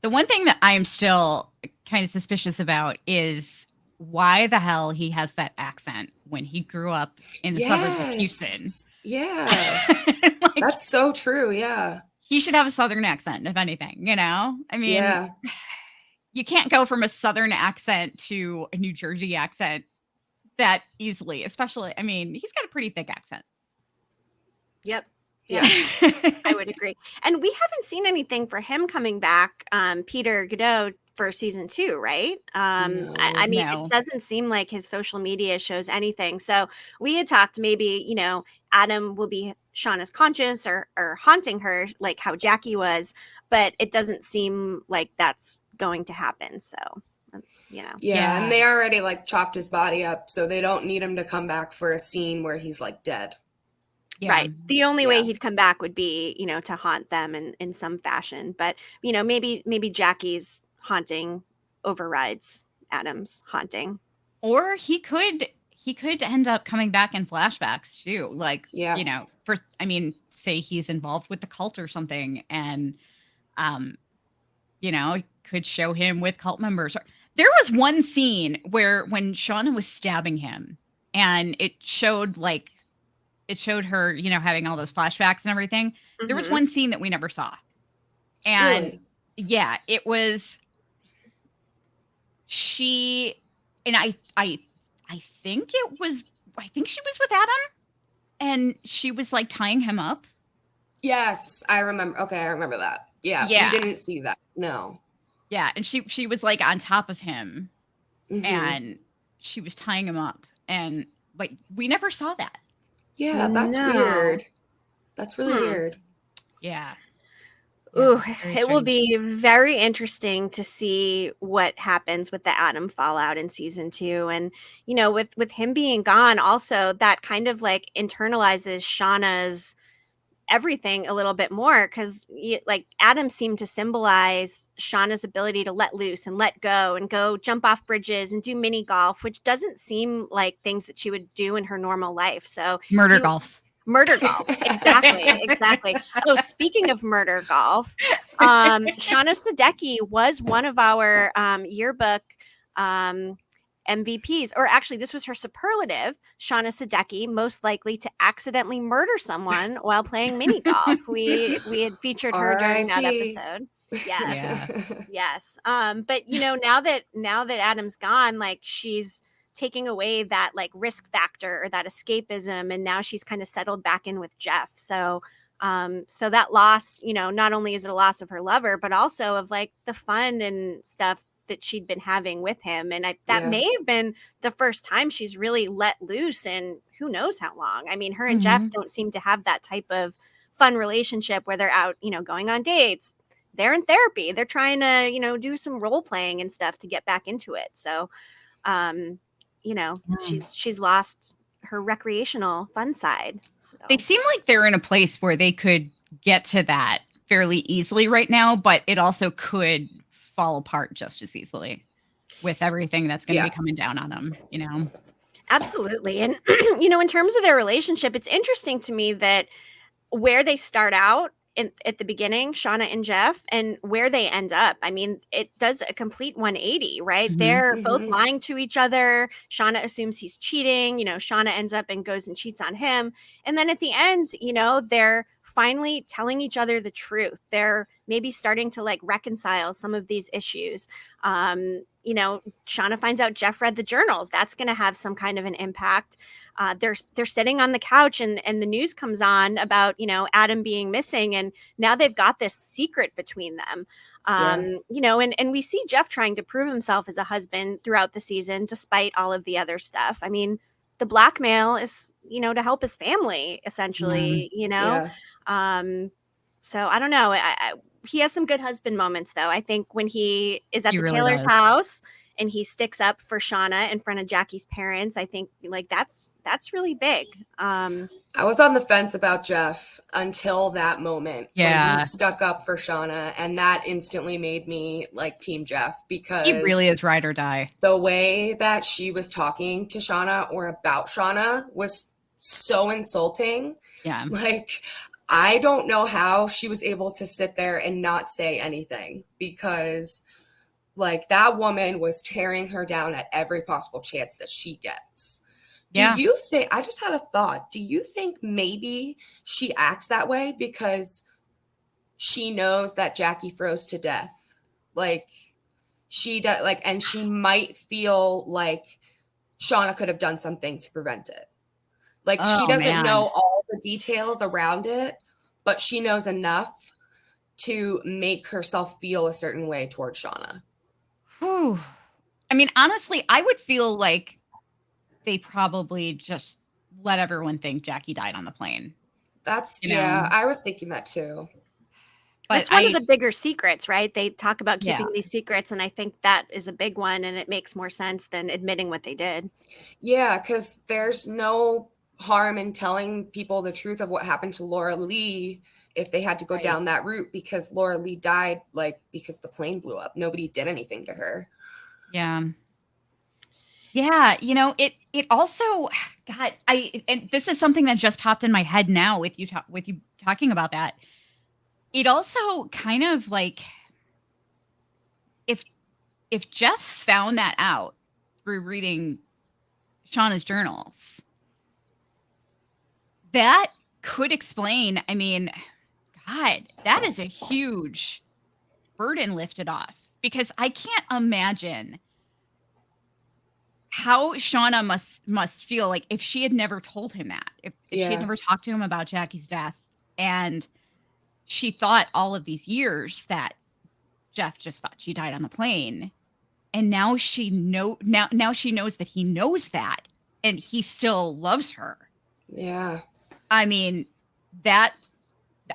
The one thing that I'm still kind of suspicious about is why the hell he has that accent when he grew up in the suburbs of Houston. Yeah. Like, that's so true. Yeah. He should have a Southern accent, if anything, I mean, you can't go from a Southern accent to a New Jersey accent that easily, especially, I mean, he's got a pretty thick accent. Yep. Yeah, I would agree. And we haven't seen anything for him coming back, Peter Godot, for season 2, right? No. I mean, it doesn't seem like his social media shows anything. So we had talked maybe, Adam will be Shauna's conscience or haunting her like how Jackie was, but it doesn't seem like that's going to happen. So, Yeah, and they already like chopped his body up, so they don't need him to come back for a scene where he's like dead. Yeah. Right. The only way he'd come back would be, to haunt them in some fashion. But, maybe Jackie's haunting overrides Adam's haunting. Or he could end up coming back in flashbacks too. Like, say he's involved with the cult or something, and could show him with cult members. There was one scene where when Shauna was stabbing him and it showed her, having all those flashbacks and everything. Mm-hmm. There was one scene that we never saw. And it was she, and I think she was with Adam and she was like tying him up. Yes, I remember. Okay, I remember that. Yeah. We didn't see that. No. Yeah, and she was like on top of him and she was tying him up, and like we never saw that. Yeah, that's weird. That's really weird. Yeah. Ooh, it will be very interesting to see what happens with the Adam fallout in season 2. And, with him being gone, also that kind of like internalizes Shauna's everything a little bit more, because like Adam seemed to symbolize Shauna's ability to let loose and let go and go jump off bridges and do mini golf, which doesn't seem like things that she would do in her normal life. So murder golf. Exactly. Oh, speaking of murder golf, Shauna Sadecki was one of our yearbook MVPs, or actually this was her superlative. Shauna Sadecki, most likely to accidentally murder someone while playing mini golf. We had featured her during that episode. Yes. But now that Adam's gone, like she's taking away that like risk factor or that escapism, and now she's kind of settled back in with Jeff. So that loss, not only is it a loss of her lover, but also of like the fun and stuff that she'd been having with him. And that may have been the first time she's really let loose in who knows how long. I mean, her and Jeff don't seem to have that type of fun relationship where they're out, going on dates, they're in therapy. They're trying to, do some role playing and stuff to get back into it. So, she's lost her recreational fun side. So They seem like they're in a place where they could get to that fairly easily right now, but it also could fall apart just as easily with everything that's going to be coming down on them. Absolutely. And, in terms of their relationship, it's interesting to me that where they start out at the beginning, Shauna and Jeff, and where they end up. I mean, it does a complete 180, right? They're both lying to each other. Shauna assumes he's cheating. Shauna ends up and goes and cheats on him. And then at the end, they're finally telling each other the truth. They're maybe starting to like reconcile some of these issues. Shauna finds out Jeff read the journals. That's going to have some kind of an impact. They're sitting on the couch and the news comes on about, Adam being missing. And now they've got this secret between them. And we see Jeff trying to prove himself as a husband throughout the season, despite all of the other stuff. I mean, the blackmail is, to help his family, essentially, So I don't know. He has some good husband moments, though. I think when he is at the really Taylor's does. house and he sticks up for Shauna in front of Jackie's parents, I think like that's really big. I was on the fence about Jeff until that moment when he stuck up for Shauna, and that instantly made me like Team Jeff, because he really is ride or die. The way that she was talking to Shauna or about Shauna was so insulting. Yeah. Like, I don't know how she was able to sit there and not say anything, because like that woman was tearing her down at every possible chance that she gets. Do you think, I just had a thought, do you think maybe she acts that way because she knows that Jackie froze to death? Like she does, like, and she might feel like Shauna could have done something to prevent it. Like she doesn't know all the details around it, but she knows enough to make herself feel a certain way towards Shauna. Whew. I mean, honestly, I would feel like they probably just let everyone think Jackie died on the plane. I was thinking that too. But that's one of the bigger secrets, right? They talk about keeping these secrets, and I think that is a big one, and it makes more sense than admitting what they did. Yeah, because there's no harm in telling people the truth of what happened to Laura Lee if they had to go down that route, because Laura Lee died because the plane blew up. Nobody did anything to her. Yeah. Yeah, it also, God, and this is something that just popped in my head now with you talking about that. It also kind of like, if Jeff found that out through reading Shauna's journals, that could explain, I mean, God, that is a huge burden lifted off, because I can't imagine how Shauna must feel like if she had never told him that, if she had never talked to him about Jackie's death, and she thought all of these years that Jeff just thought she died on the plane, and now she knows that he knows that, and he still loves her. Yeah. I mean, that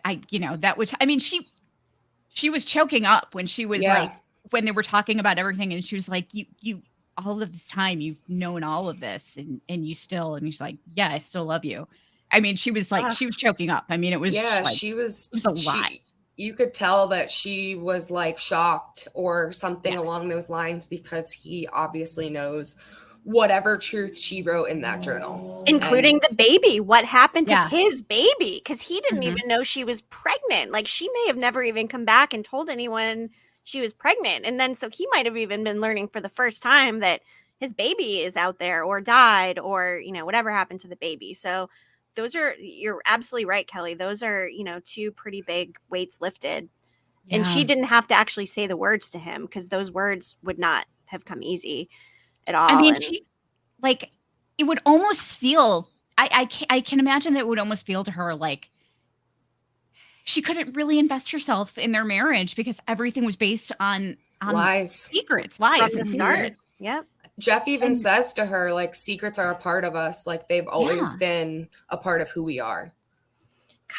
would, I mean, she was choking up when she was like, when they were talking about everything, and she was like, you all of this time you've known all of this, and she's like, yeah, I still love you. I mean, she was like, she was choking up. I mean, it was it was a lot. You could tell that she was like shocked or something along those lines, because he obviously knows whatever truth she wrote in that journal, including the baby. What happened to his baby? Because he didn't even know she was pregnant. Like, she may have never even come back and told anyone she was pregnant. And then so he might have even been learning for the first time that his baby is out there or died, or whatever happened to the baby. So you're absolutely right, Kelly. Those are, two pretty big weights lifted. Yeah. And she didn't have to actually say the words to him, because those words would not have come easy at all. I mean, it would almost feel, I can imagine that it would almost feel to her like she couldn't really invest herself in their marriage, because everything was based on lies, secrets, lies from the start. Yep. Jeff even says to her, like, secrets are a part of us. Like, they've always been a part of who we are.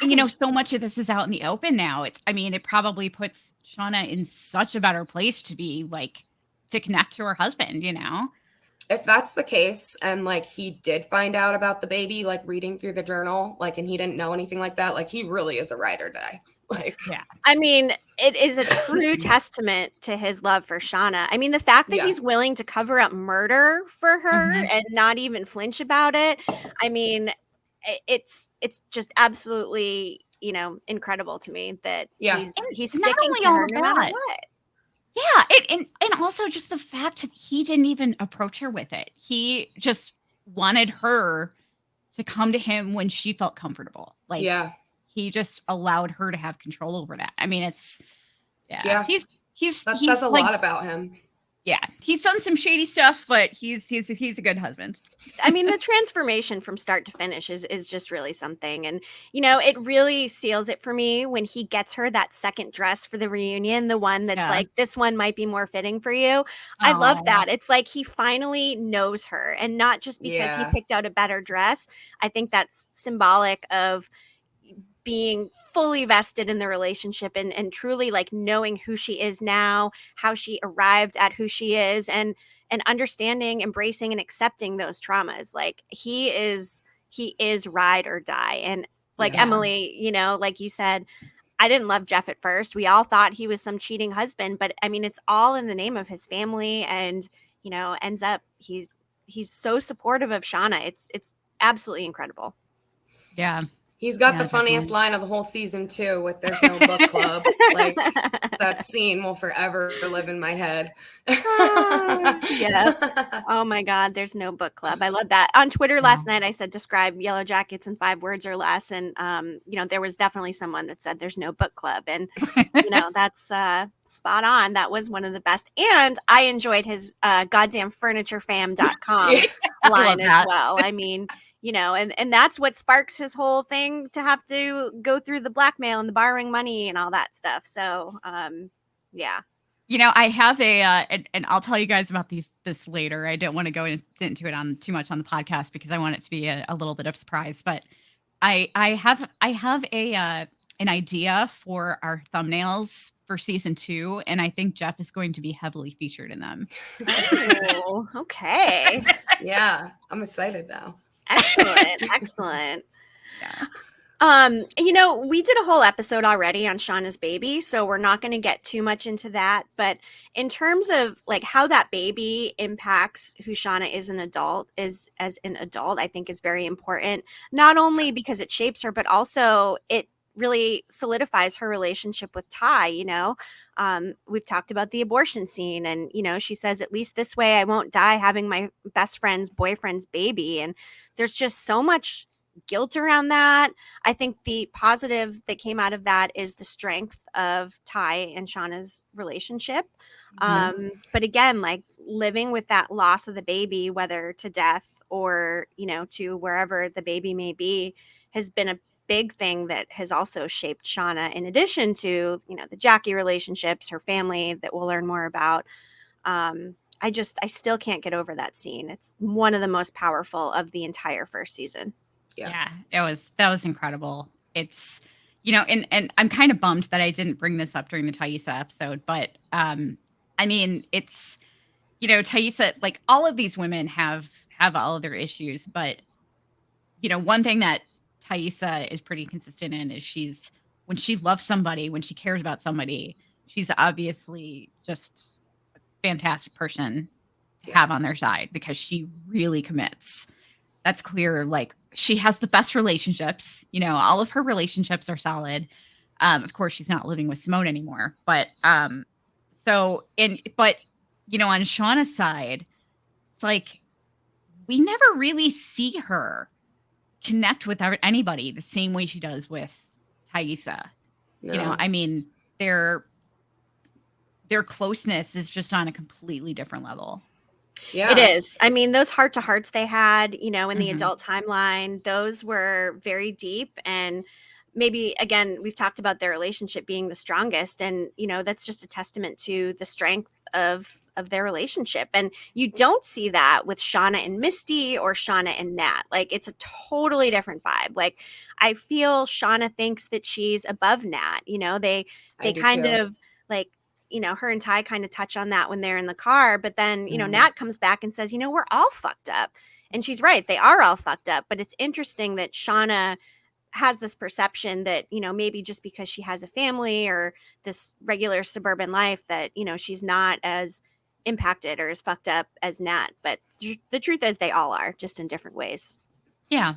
And, so much of this is out in the open now. It probably puts Shauna in such a better place to be like, to connect to her husband, If that's the case, and like he did find out about the baby, like reading through the journal, like, and he didn't know anything like that, like he really is a ride or die. Like, yeah. I mean, it is a true testament to his love for Shauna. I mean, the fact that he's willing to cover up murder for her and not even flinch about it. I mean, it's just absolutely, incredible to me that he's sticking to her no matter what. Yeah, and also just the fact that he didn't even approach her with it. He just wanted her to come to him when she felt comfortable. Like, he just allowed her to have control over that. I mean, it's that says a lot about him. Yeah, he's done some shady stuff, but he's a good husband. I mean, the transformation from start to finish is just really something. And, it really seals it for me when he gets her that second dress for the reunion, the one that's like, this one might be more fitting for you. I love that. It's like he finally knows her, and not just because he picked out a better dress. I think that's symbolic of being fully vested in the relationship and truly like knowing who she is now, how she arrived at who she is, and understanding, embracing, and accepting those traumas. Like he is ride or die. And like Emily, like you said, I didn't love Jeff at first. We all thought he was some cheating husband, but I mean, it's all in the name of his family, and ends up he's so supportive of Shauna. It's absolutely incredible. Yeah. He's got the funniest line of the whole season too, with "There's no book club." Like that scene will forever live in my head. Yeah. Oh my God, there's no book club. I love that. On Twitter last night, I said describe Yellowjackets in 5 words or less, and there was definitely someone that said there's no book club, and that's spot on. That was one of the best, and I enjoyed his goddamn furniturefam.com line as well. I mean. And that's what sparks his whole thing to have to go through the blackmail and the borrowing money and all that stuff. So, yeah. I have and I'll tell you guys about this later. I don't want to go into it on too much on the podcast because I want it to be a little bit of surprise. But I have an idea for our thumbnails for season 2, and I think Jeff is going to be heavily featured in them. Oh, okay. Yeah, I'm excited now. Excellent. Yeah. We did a whole episode already on Shauna's baby, so we're not going to get too much into that. But in terms of like how that baby impacts who Shauna is as an adult, I think is very important. Not only because it shapes her, but also it really solidifies her relationship with Ty. We've talked about the abortion scene, and she says, at least this way I won't die having my best friend's boyfriend's baby. And there's just so much guilt around that. I think the positive that came out of that is the strength of Ty and Shauna's relationship. But again, like living with that loss of the baby, whether to death or to wherever the baby may be, has been a big thing that has also shaped Shauna, in addition to the Jackie relationships, her family that we'll learn more about. I still can't get over that scene. It's one of the most powerful of the entire first season. Yeah, that was incredible. It's and I'm kind of bummed that I didn't bring this up during the Taissa episode, but it's Taissa, like all of these women have all of their issues, but one thing that Taissa is pretty consistent in is when she loves somebody, when she cares about somebody, she's obviously just a fantastic person to have on their side because she really commits. That's clear. Like she has the best relationships, all of her relationships are solid. Of course she's not living with Simone anymore, but on Shauna's side, it's like, we never really see her connect with anybody the same way she does with Taissa. No. Their closeness is just on a completely different level. Yeah. It is. Those heart-to-hearts they had, in the adult timeline, those were very deep and maybe again, we've talked about their relationship being the strongest, and that's just a testament to the strength of their relationship. And you don't see that with Shauna and Misty or Shauna and Nat. Like, it's a totally different vibe. Like, I feel Shauna thinks that she's above Nat. They I do kind too. of like, her and Ty kind of touch on that when they're in the car, but then Nat comes back and says, we're all fucked up. And she's right, they are all fucked up. But it's interesting that Shauna has this perception that maybe just because she has a family or this regular suburban life that she's not as impacted or as fucked up as Nat. But the truth is, they all are, just in different ways. Yeah.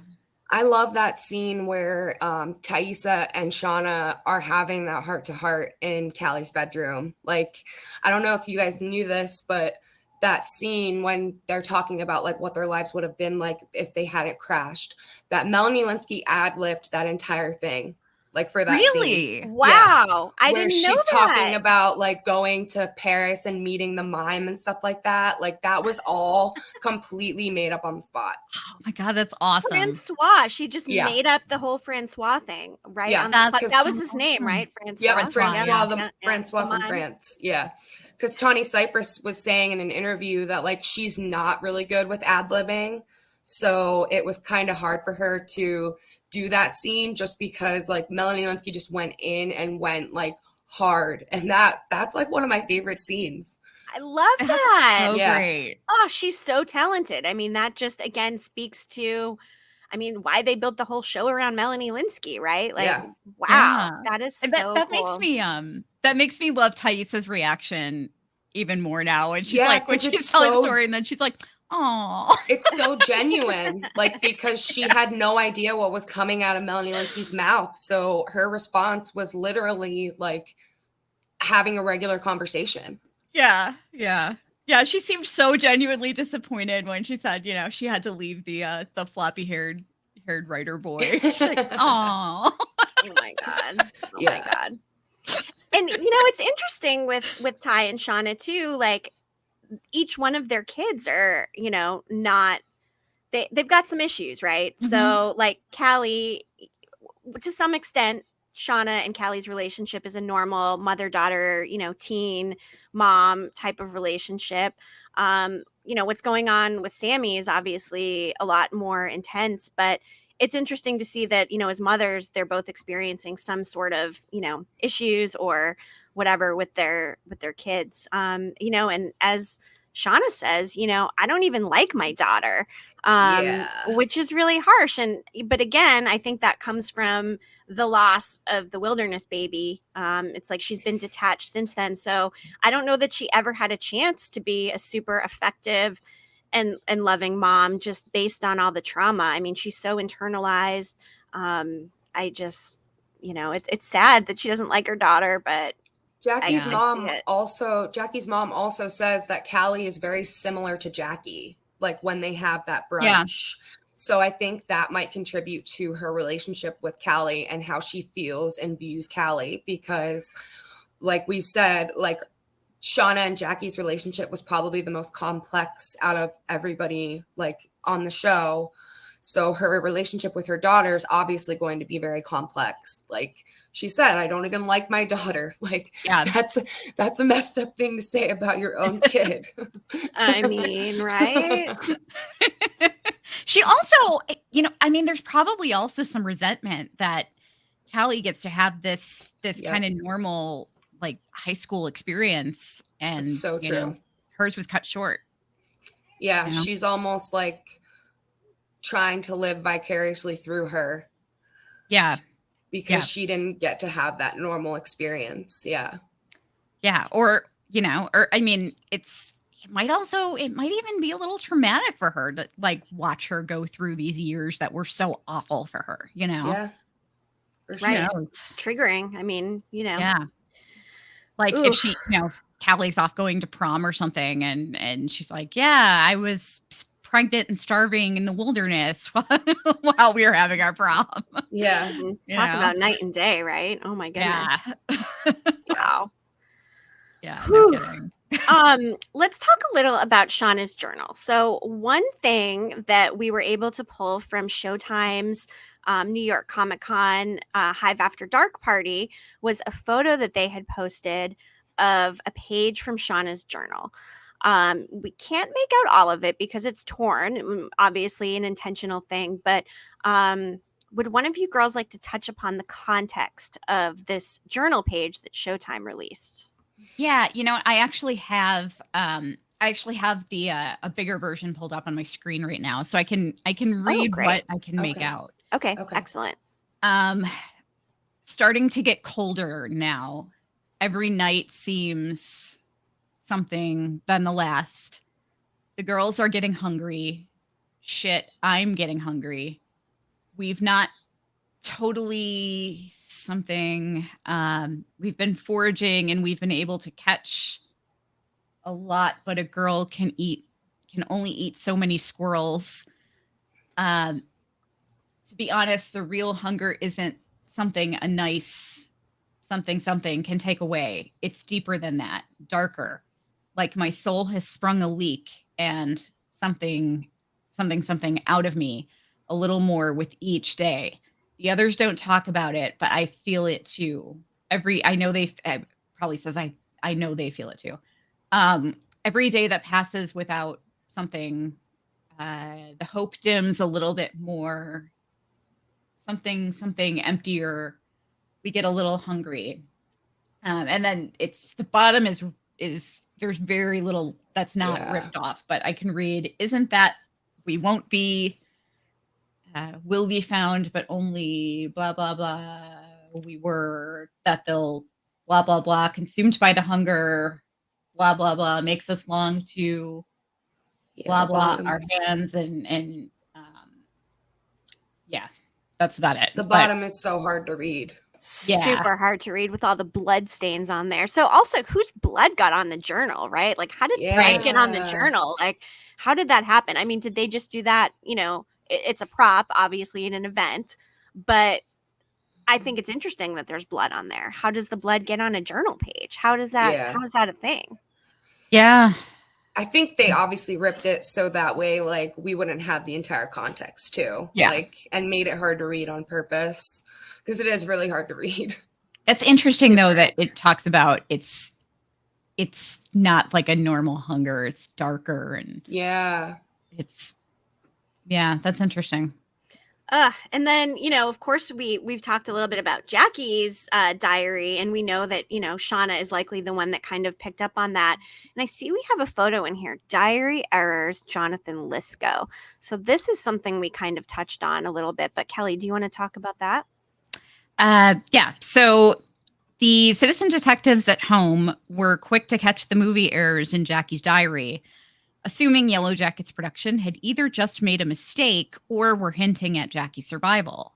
I love that scene where Taissa and Shauna are having that heart-to-heart in Callie's bedroom. Like, I don't know if you guys knew this, but that scene when they're talking about like what their lives would have been like if they hadn't crashed, that Melanie Linsky ad-libbed that entire thing, like for that scene. Really? Wow. I Where didn't know she's that. talking about like going to Paris and meeting the mime and stuff like that. Like, that was all completely made up on the spot. Oh my God, that's awesome. Francois. She just made up the whole Francois thing, right? Yeah, that was his name, right? Francois. Yeah, Francois, Francois from France. Yeah. Because Tawny Cypress was saying in an interview that like she's not really good with ad-libbing. So it was kind of hard for her to do that scene just because like Melanie Linsky just went in and went like hard. And that's like one of my favorite scenes. I love that. So great. Oh, she's so talented. I mean, that just again speaks to why they built the whole show around Melanie Linsky, right? Like, wow, that is so that cool. makes me love Taissa's reaction even more now. And she's like, when she's telling the story, and then she's like, "Oh, it's so genuine." Like, because she had no idea what was coming out of Melanie Linsky's mouth, so her response was literally like having a regular conversation. Yeah. She seemed so genuinely disappointed when she said, she had to leave the floppy haired writer boy. She's like, "Oh, oh my God, my God." And it's interesting with Ty and Shauna too. Like, each one of their kids are, not they've got some issues, right? Mm-hmm. So like Callie, to some extent, Shauna and Callie's relationship is a normal mother-daughter, teen mom type of relationship. What's going on with Sammy is obviously a lot more intense, but it's interesting to see that, as mothers, they're both experiencing some sort of, issues or whatever with their kids. And as Shauna says, I don't even like my daughter, which is really harsh. But again, I think that comes from the loss of the wilderness baby. It's like she's been detached since then. So I don't know that she ever had a chance to be a super effective and loving mom just based on all the trauma. I mean, she's so internalized. I just, it's sad that she doesn't like her daughter, but Jackie's mom also says that Callie is very similar to Jackie, like when they have that brunch. Yeah. So I think that might contribute to her relationship with Callie and how she feels and views Callie, because like we said, like Shauna and Jackie's relationship was probably the most complex out of everybody like on the show. So her relationship with her daughter is obviously going to be very complex. Like she said, I don't even like my daughter. Like, that's a messed up thing to say about your own kid. I mean, right? She also, there's probably also some resentment that Callie gets to have this kind of normal, like, high school experience. And it's so true. Hers was cut short. Yeah, she's almost like trying to live vicariously through her. Yeah. Because she didn't get to have that normal experience. Yeah. Yeah. Or it might even be a little traumatic for her to like watch her go through these years that were so awful for her, Yeah. For sure. Right. It's triggering. I mean, Yeah. Like if she, Callie's off going to prom or something and she's like, yeah, I was pregnant and starving in the wilderness while we were having our prom. Yeah. Talk about night and day, right? Oh my goodness. Yeah. Wow. Yeah, no kidding. Let's talk a little about Shauna's journal. So one thing that we were able to pull from Showtime's New York Comic Con Hive After Dark party was a photo that they had posted of a page from Shauna's journal. We can't make out all of it because it's torn, obviously an intentional thing, but would one of you girls like to touch upon the context of this journal page that Showtime released? Yeah, I actually have the a bigger version pulled up on my screen right now, so I can Oh, read great. what I can make Okay. out. Okay, Okay. excellent. Starting to get colder now. Every night seems something than the last. The girls are getting hungry. Shit, I'm getting hungry. We've not totally something. We've been foraging and we've been able to catch a lot, but a girl can only eat so many squirrels. Um, to be honest, the real hunger isn't something a nice something can take away. It's deeper than that, darker. Like my soul has sprung a leak and something out of me a little more with each day. The others don't talk about it, but I feel it too. I know probably says I know they feel it too. Every day that passes without something, the hope dims a little bit more. Something emptier. We get a little hungry, and then it's the bottom is there's very little that's not Yeah. ripped off, but I can read. Isn't that we won't be, will be found, but only blah blah blah. We were that they'll blah blah blah consumed by the hunger. Blah blah blah makes us long to Yeah. blah The blah our bottom's hands and yeah, that's about it. the But bottom is so hard to read. yeah, Super hard to read with all the blood stains on there. So also, whose blood got on the journal, right? Like, how did blood get on the Yeah. journal? Like, how did that happen? I mean, did they just do that? It's a prop, obviously, in an event, but I think it's interesting that there's blood on there. How does the blood get on a journal page? How is that a thing? yeah. I think they obviously ripped it so that way, like, we wouldn't have the entire context too. Yeah. Like, and made it hard to read on purpose because it is really hard to read. That's interesting though that it talks about it's not like a normal hunger. It's darker and Yeah. that's interesting. And then, of course, we've talked a little bit about Jackie's diary, and we know that, Shauna is likely the one that kind of picked up on that. And I see we have a photo in here, Diary Errors, Jonathan Lisco. So this is something we kind of touched on a little bit, but Kelly, do you want to talk about that? Yeah. So the citizen detectives at home were quick to catch the movie errors in Jackie's diary, assuming Yellowjackets production had either just made a mistake or were hinting at Jackie's survival.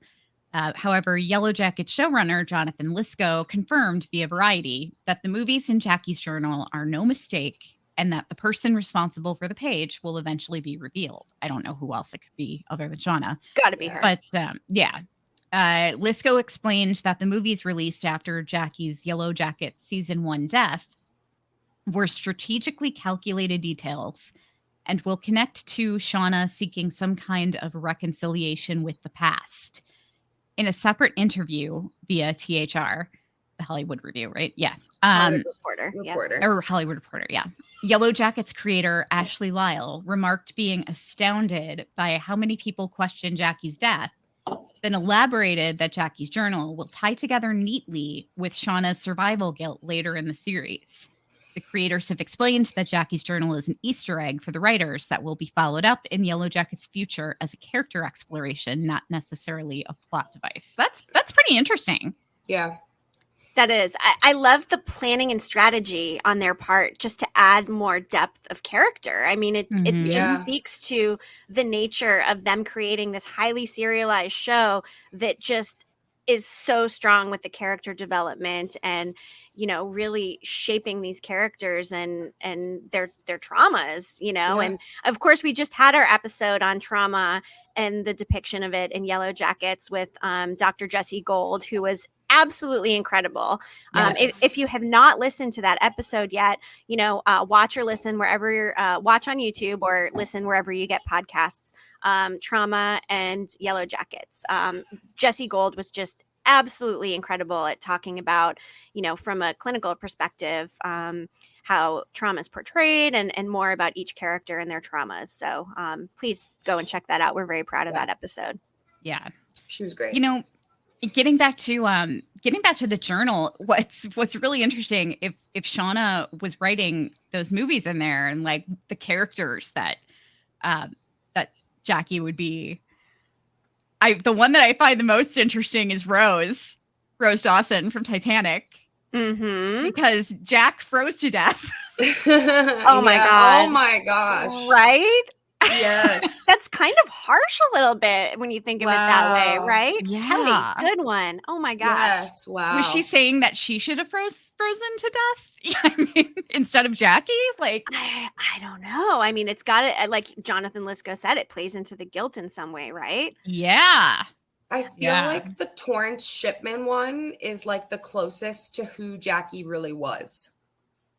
However, Yellowjackets showrunner Jonathan Lisco confirmed via Variety that the movies in Jackie's journal are no mistake and that the person responsible for the page will eventually be revealed. I don't know who else it could be other than Shauna. Gotta be her. But yeah. Lisco explained that the movies released after Jackie's Yellowjackets season 1 death were strategically calculated details and will connect to Shauna seeking some kind of reconciliation with the past. In a separate interview via THR, the Hollywood Review, right? Yeah. Hollywood Reporter. Reporter. Or Hollywood Reporter, yeah. Yellowjackets creator Ashley Lyle remarked being astounded by how many people question Jackie's death, then elaborated that Jackie's journal will tie together neatly with Shauna's survival guilt later in the series. The creators have explained that Jackie's journal is an Easter egg for the writers that will be followed up in Yellowjackets' future as a character exploration, not necessarily a plot device. That's pretty interesting. Yeah. That is. I love the planning and strategy on their part just to add more depth of character. I mean, it just speaks to the nature of them creating this highly serialized show that just is so strong with the character development and, really shaping these characters and their traumas, and of course we just had our episode on trauma and the depiction of it in Yellowjackets with Dr. Jesse Gold, who was absolutely incredible. Yes. If you have not listened to that episode yet, watch or listen wherever you're watch on YouTube or listen wherever you get podcasts. Trauma and Yellowjackets. Jesse Gold was just absolutely incredible at talking about, from a clinical perspective, how trauma is portrayed and more about each character and their traumas. So please go and check that out. We're very proud of that episode. Yeah. She was great. Getting back to the journal, what's really interesting, if Shauna was writing those movies in there and like the characters that Jackie would be, the one that I find the most interesting is Rose Dawson from Titanic, because Jack froze to death. Oh my God. Oh my gosh. Right? Yes. That's kind of harsh a little bit when you think of it that way, right? Yeah. Kelly, good one. Oh my gosh. Yes. Wow. Was she saying that she should have frozen to death? I mean, instead of Jackie? Like, I don't know. I mean, it's got it, like Jonathan Lisco said, it plays into the guilt in some way, right? yeah. I feel like the Torrance Shipman one is like the closest to who Jackie really was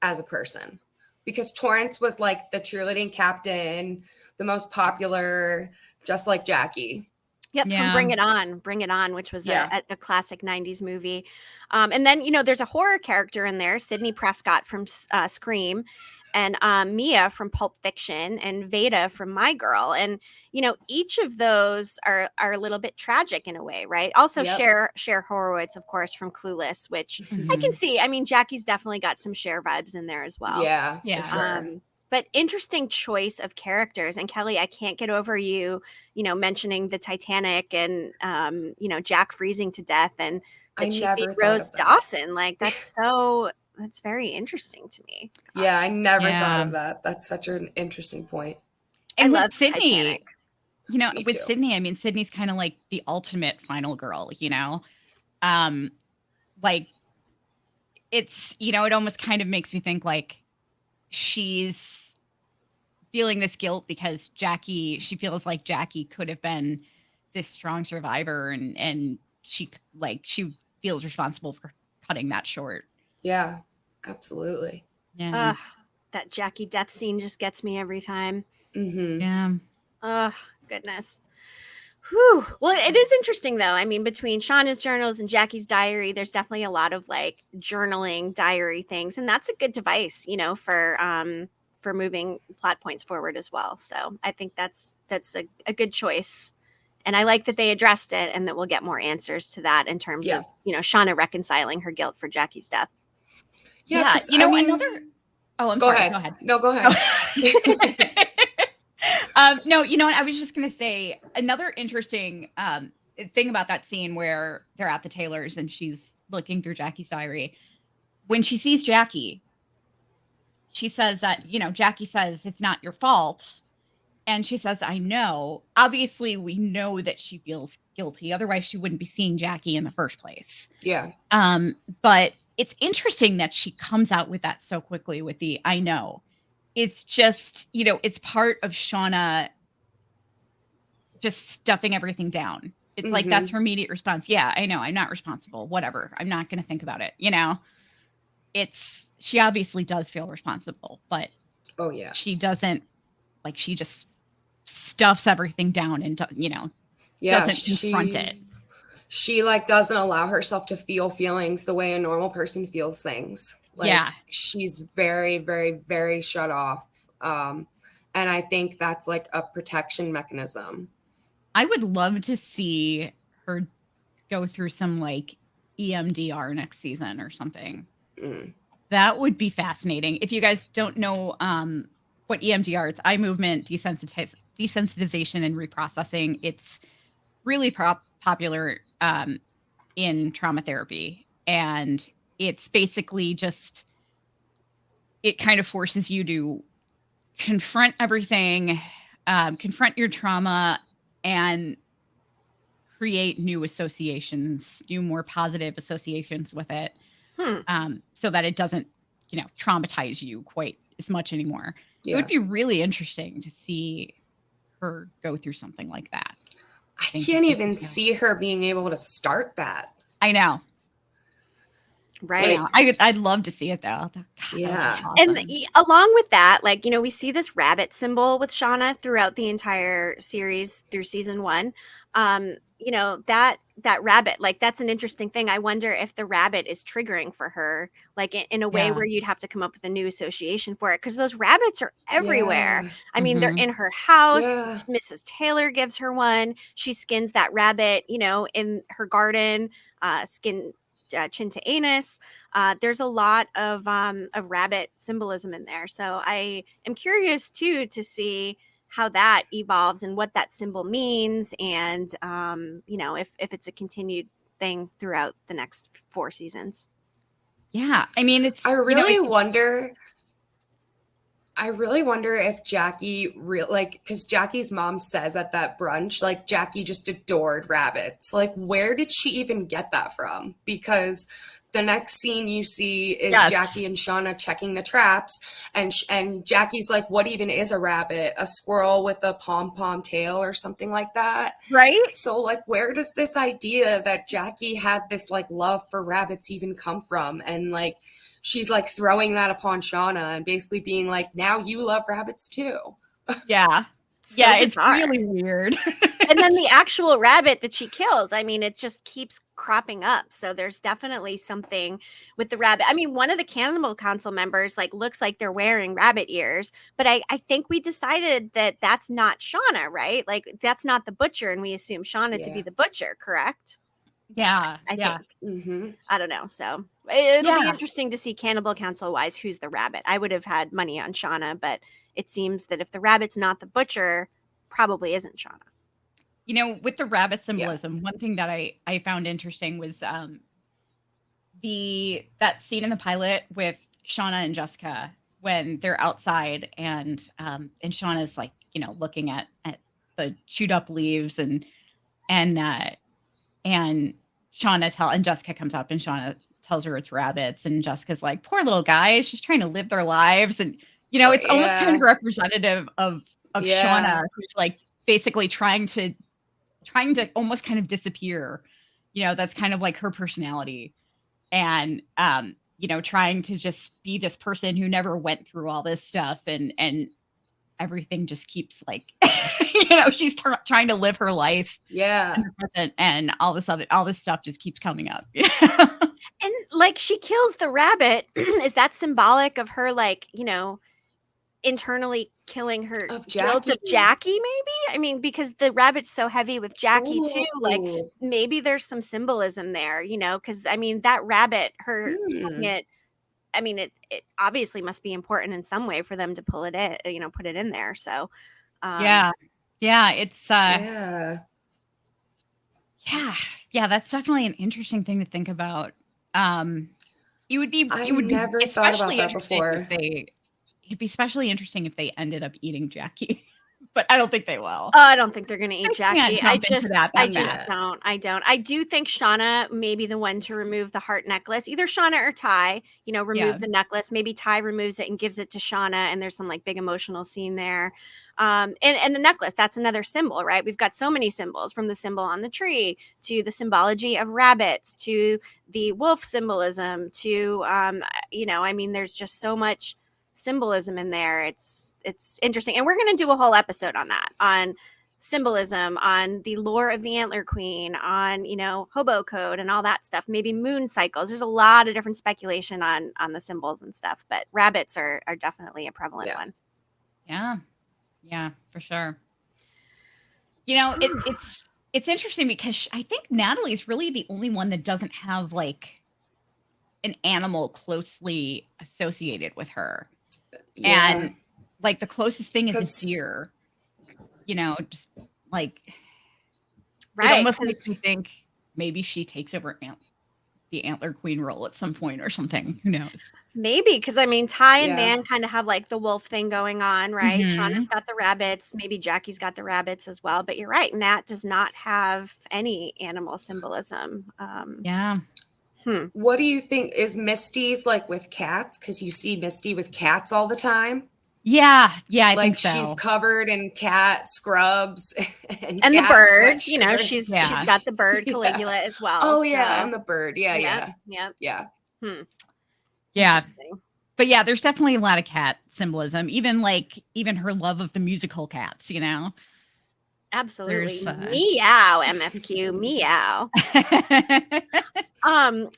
as a person, because Torrance was like the cheerleading captain, the most popular, just like Jackie. Yep, from Bring It On, which was a classic 90s movie. And then, there's a horror character in there, Sidney Prescott from Scream, and Mia from Pulp Fiction, and Veda from My Girl. And, each of those are a little bit tragic in a way, right? Also, Cher Horowitz, of course, from Clueless, which I can see. I mean, Jackie's definitely got some Cher vibes in there as well. Yeah, for sure. But interesting choice of characters. And Kelly, I can't get over you, mentioning the Titanic and, Jack freezing to death, and that she beat Rose Dawson. Like, that's very interesting to me. Yeah, I never thought of that. That's such an interesting point. And I with Sydney, Titanic. with Sydney, I mean, Sydney's kind of like the ultimate final girl, like it's, it almost kind of makes me think like she's feeling this guilt because she feels like Jackie could have been this strong survivor, and she feels responsible for cutting that short. Yeah, absolutely. Yeah. That Jackie death scene just gets me every time. Mm-hmm. Yeah. Oh, goodness. Whew. Well, it is interesting, though. I mean, between Shauna's journals and Jackie's diary, there's definitely a lot of like journaling, diary things, and that's a good device, for moving plot points forward as well. So I think that's a good choice, and I like that they addressed it, and that we'll get more answers to that in terms of Shauna reconciling her guilt for Jackie's death. Yeah, another. Oh, I'm sorry. Ahead. Go ahead. No, go ahead. No, you know what? I was just going to say another interesting thing about that scene where they're at the Taylors and she's looking through Jackie's diary. When she sees Jackie, she says that, Jackie says, "It's not your fault." And she says, "I know." Obviously, we know that she feels guilty. Otherwise, she wouldn't be seeing Jackie in the first place. Yeah. But it's interesting that she comes out with that so quickly with the "I know." It's just, it's part of Shauna just stuffing everything down. It's like, that's her immediate response. Yeah, I know. I'm not responsible. Whatever. I'm not going to think about it. She obviously does feel responsible, but she doesn't, like, she just stuffs everything down and, doesn't confront it. She like doesn't allow herself to feel feelings the way a normal person feels things. Like, she's very, very, very shut off. And I think that's like a protection mechanism. I would love to see her go through some like EMDR next season or something. That would be fascinating. If you guys don't know what EMDR, it's eye movement desensitization and reprocessing. It's really popular in trauma therapy. And it's basically just, it kind of forces you to confront everything, confront your trauma, and create new associations, new, more positive associations with it, so that it doesn't, traumatize you quite as much anymore. It would be really interesting to see her go through something like that. I can't even see her being able to start that. I know. Right. I'd love to see it though. God, Yeah. awesome. And along with that, like, we see this rabbit symbol with Shauna throughout the entire series through season 1. That rabbit, like, that's an interesting thing. I wonder if the rabbit is triggering for her, like in a way where you'd have to come up with a new association for it. Because those rabbits are everywhere. Yeah. I mean, they're Mhm. in her house. Yeah. Mrs. Taylor gives her one. She skins that rabbit, in her garden, skin chin to anus. There's a lot of rabbit symbolism in there. So I am curious too to see how that evolves and what that symbol means, and if it's a continued thing throughout the next 4 seasons. Yeah, I mean, it's I really wonder if Jackie because Jackie's mom says at that brunch, like, Jackie just adored rabbits. Like, where did she even get that from? Because the next scene you see is Jackie and Shauna checking the traps, and Jackie's like, what even is a rabbit? A squirrel with a pom-pom tail or something like that? right. So, like, where does this idea that Jackie had this, like, love for rabbits even come from? And, like, she's like throwing that upon Shauna and basically being like, now you love rabbits too. Yeah. So It's bizarre. really weird. And then the actual rabbit that she kills, I mean, it just keeps cropping up. So there's definitely something with the rabbit. I mean, one of the Cannibal Council members, like, looks like they're wearing rabbit ears, but I think we decided that that's not Shauna, right? Like, that's not the butcher, and we assume Shauna to be the butcher, correct? Yeah. I think. Mm-hmm. I don't know. So it'll be interesting to see Cannibal Council wise who's the rabbit. I would have had money on Shauna, but it seems that if the rabbit's not the butcher, probably isn't Shauna. With the rabbit symbolism, one thing that I found interesting was that scene in the pilot with Shauna and Jessica when they're outside and Shauna's like, looking at the chewed up leaves and Shauna and Jessica comes up and Shauna tells her it's rabbits, and Jessica's like, poor little guys, she's trying to live their lives, and it's almost kind of representative of Shauna, who's like basically trying to almost kind of disappear. That's kind of like her personality, and trying to just be this person who never went through all this stuff, and everything just keeps like she's trying to live her life in the present, and all this stuff just keeps coming up. And like, she kills the rabbit. Is that symbolic of her, like, internally killing her guilt of Jackie, maybe? I mean, because the rabbit's so heavy with Jackie too, like, maybe there's some symbolism there, because I mean, that rabbit, her killing it, I mean, it obviously must be important in some way for them to pull it in, put it in there. So, it's that's definitely an interesting thing to think about. It'd be especially interesting if they ended up eating Jackie, but I don't think they will. I don't think they're going to eat Jackie. I don't. I do think Shauna may be the one to remove the heart necklace. Either Shauna or Ty, remove the necklace. Maybe Ty removes it and gives it to Shauna, and there's some like big emotional scene there. And the necklace, that's another symbol, right? We've got so many symbols, from the symbol on the tree to the symbology of rabbits to the wolf symbolism to, I mean, there's just so much symbolism in there. It's interesting, and we're going to do a whole episode on that, on symbolism, on the lore of the Antler Queen, on hobo code and all that stuff, maybe moon cycles. There's a lot of different speculation on the symbols and stuff, but rabbits are definitely a prevalent one. Yeah, for sure. It's interesting because I think Natalie's really the only one that doesn't have like an animal closely associated with her. And like the closest thing is a deer, just like, it almost makes me think maybe she takes over the Antler Queen role at some point or something. Who knows? Maybe, because I mean, Ty and Van kind of have like the wolf thing going on, right? Mm-hmm. Shauna's got the rabbits. Maybe Jackie's got the rabbits as well. But you're right, Nat does not have any animal symbolism. What do you think? Is Misty's like with cats? Because you see Misty with cats all the time. I think so. She's covered in cat scrubs and the bird. She's got the bird Caligula as well. Oh yeah, and the bird. Yeah. Yeah. Interesting. But yeah, there's definitely a lot of cat symbolism. Even her love of the musical cats, Absolutely. There's Meow, MFQ, meow.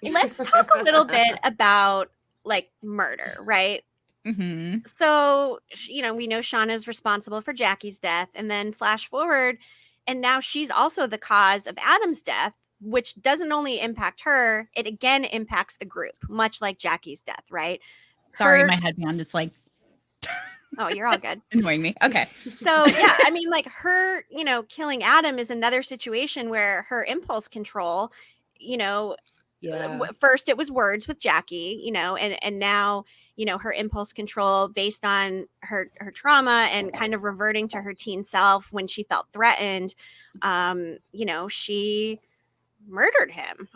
Let's talk a little bit about like murder, right? Mhm. So, we know Shauna's responsible for Jackie's death, and then flash forward, and now she's also the cause of Adam's death, which doesn't only impact her, it again impacts the group, much like Jackie's death, right? Sorry, my headband is like Oh, you're all good. annoying me. Okay. So, yeah, I mean, like her, killing Adam is another situation where her impulse control, Yeah. first it was words with Jackie, and now, her impulse control based on her trauma and kind of reverting to her teen self when she felt threatened, she murdered him.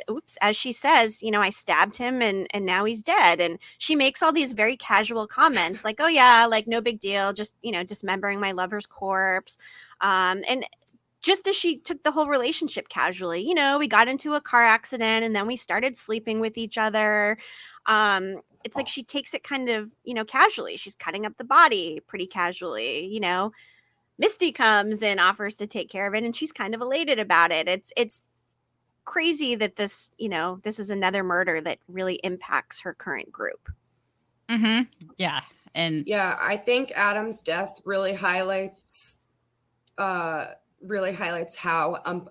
Oops, as she says, I stabbed him and now he's dead. And she makes all these very casual comments like, oh yeah, like no big deal, just, dismembering my lover's corpse. And just as she took the whole relationship casually, we got into a car accident and then we started sleeping with each other. It's like she takes it kind of, casually. She's cutting up the body pretty casually, Misty comes and offers to take care of it, and she's kind of elated about it. It's crazy that this is another murder that really impacts her current group. Yeah. And yeah, I think Adam's death really highlights how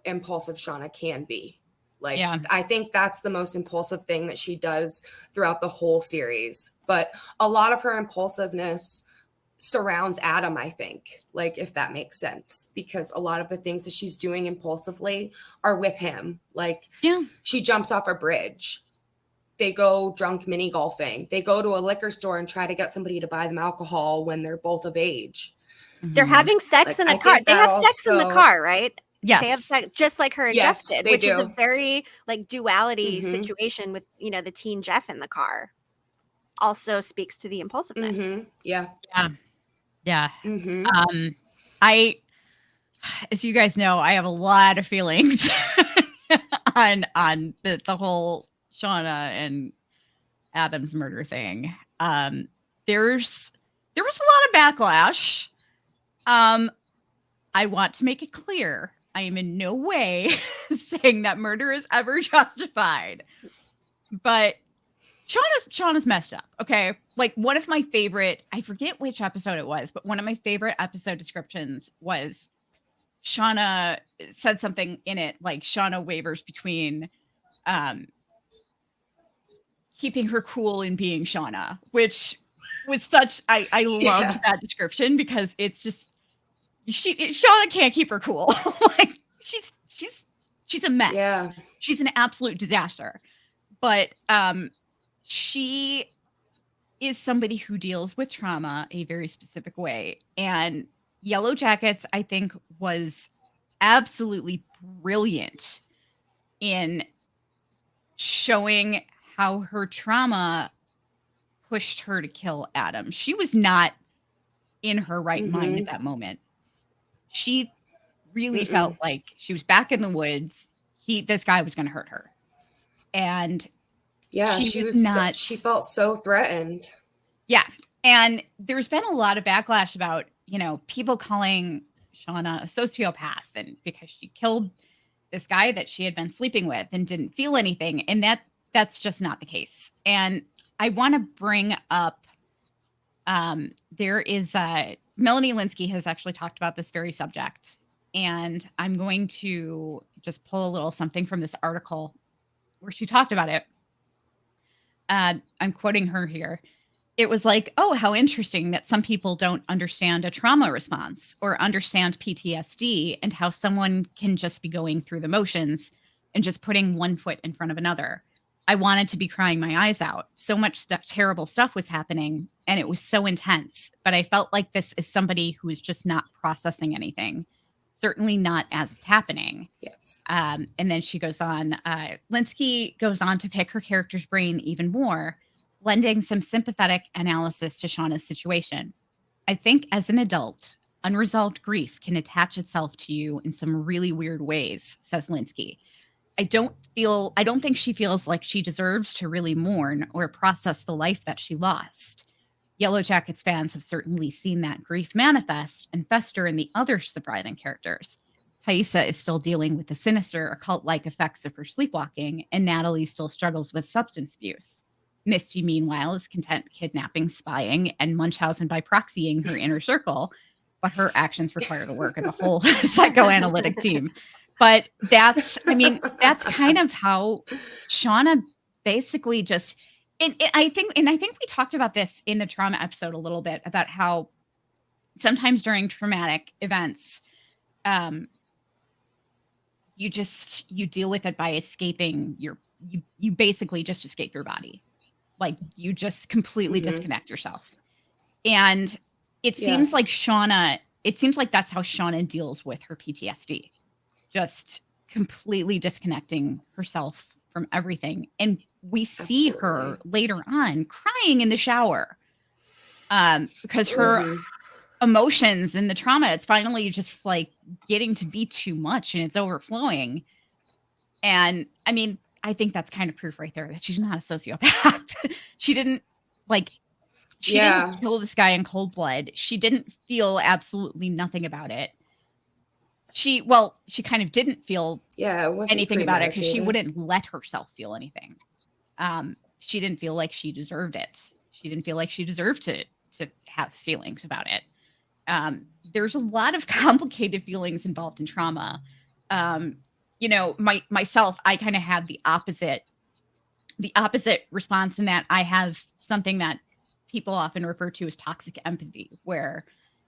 impulsive Shauna can be. Like, yeah. I think that's the most impulsive thing that she does throughout the whole series. But a lot of her impulsiveness surrounds Adam, I think, like, if that makes sense, because a lot of the things that she's doing impulsively are with him. Like, yeah, she jumps off a bridge. They go drunk mini golfing. They go to a liquor store and try to get somebody to buy them alcohol when they're both of age. They're having sex in a car. They have sex in the car, right? Yes. They have sex just like her and Jeff did, which is a very like duality situation with, the teen Jeff in the car. Also speaks to the impulsiveness. Yeah. Yeah. As you guys know, I have a lot of feelings on the whole Shauna and Adam's murder thing. There was a lot of backlash. I want to make it clear, I am in no way saying that murder is ever justified, but Shauna's messed up. Okay. Like, one of my favorite, I forget which episode it was, but one of my favorite episode descriptions was Shauna said something in it, like Shauna wavers between, keeping her cool and being Shauna, which was such, I loved that description because it's just, Shauna can't keep her cool. Like, she's a mess. Yeah. She's an absolute disaster. But, she is somebody who deals with trauma a very specific way. And Yellowjackets, I think, was absolutely brilliant in showing how her trauma pushed her to kill Adam. She was not in her right mind at that moment. She really felt like she was back in the woods. This guy was going to hurt her. And yeah, she felt so threatened. Yeah. And there's been a lot of backlash about, people calling Shauna a sociopath, and because she killed this guy that she had been sleeping with and didn't feel anything. And that's just not the case. And I want to bring up, there is Melanie Linsky has actually talked about this very subject. And I'm going to just pull a little something from this article where she talked about it. I'm quoting her here. It was like, oh, how interesting that some people don't understand a trauma response or understand PTSD and how someone can just be going through the motions and just putting one foot in front of another. I wanted to be crying my eyes out. So much terrible stuff was happening and it was so intense. But I felt like this is somebody who is just not processing anything. Certainly not as it's happening. Yes. And then she goes on, Linsky goes on to pick her character's brain even more, lending some sympathetic analysis to Shauna's situation. I think as an adult, unresolved grief can attach itself to you in some really weird ways, says Linsky. I don't think she feels like she deserves to really mourn or process the life that she lost. Yellowjackets fans have certainly seen that grief manifest and fester in the other surviving characters. Thaisa is still dealing with the sinister occult-like effects of her sleepwalking, and Natalie still struggles with substance abuse. Misty, meanwhile, is content kidnapping, spying, and Munchausen by proxying her inner circle, but her actions require the work of a whole psychoanalytic team. But that's kind of how Shauna basically just, and I think we talked about this in the trauma episode a little bit about how sometimes during traumatic events, you deal with it by escaping you basically just escape your body. Like you just completely disconnect yourself. And it seems like that's how Shauna deals with her PTSD. Just completely disconnecting herself from everything. And we see her later on crying in the shower. Because her emotions and the trauma, it's finally just like getting to be too much and it's overflowing. And I mean, I think that's kind of proof right there that she's not a sociopath. She didn't kill this guy in cold blood. She didn't feel absolutely nothing about it. She kind of didn't feel anything about it because she wouldn't let herself feel anything. She didn't feel like she deserved it. She didn't feel like she deserved to have feelings about it. There's a lot of complicated feelings involved in trauma. Myself, I kind of have the opposite response in that I have something that people often refer to as toxic empathy, where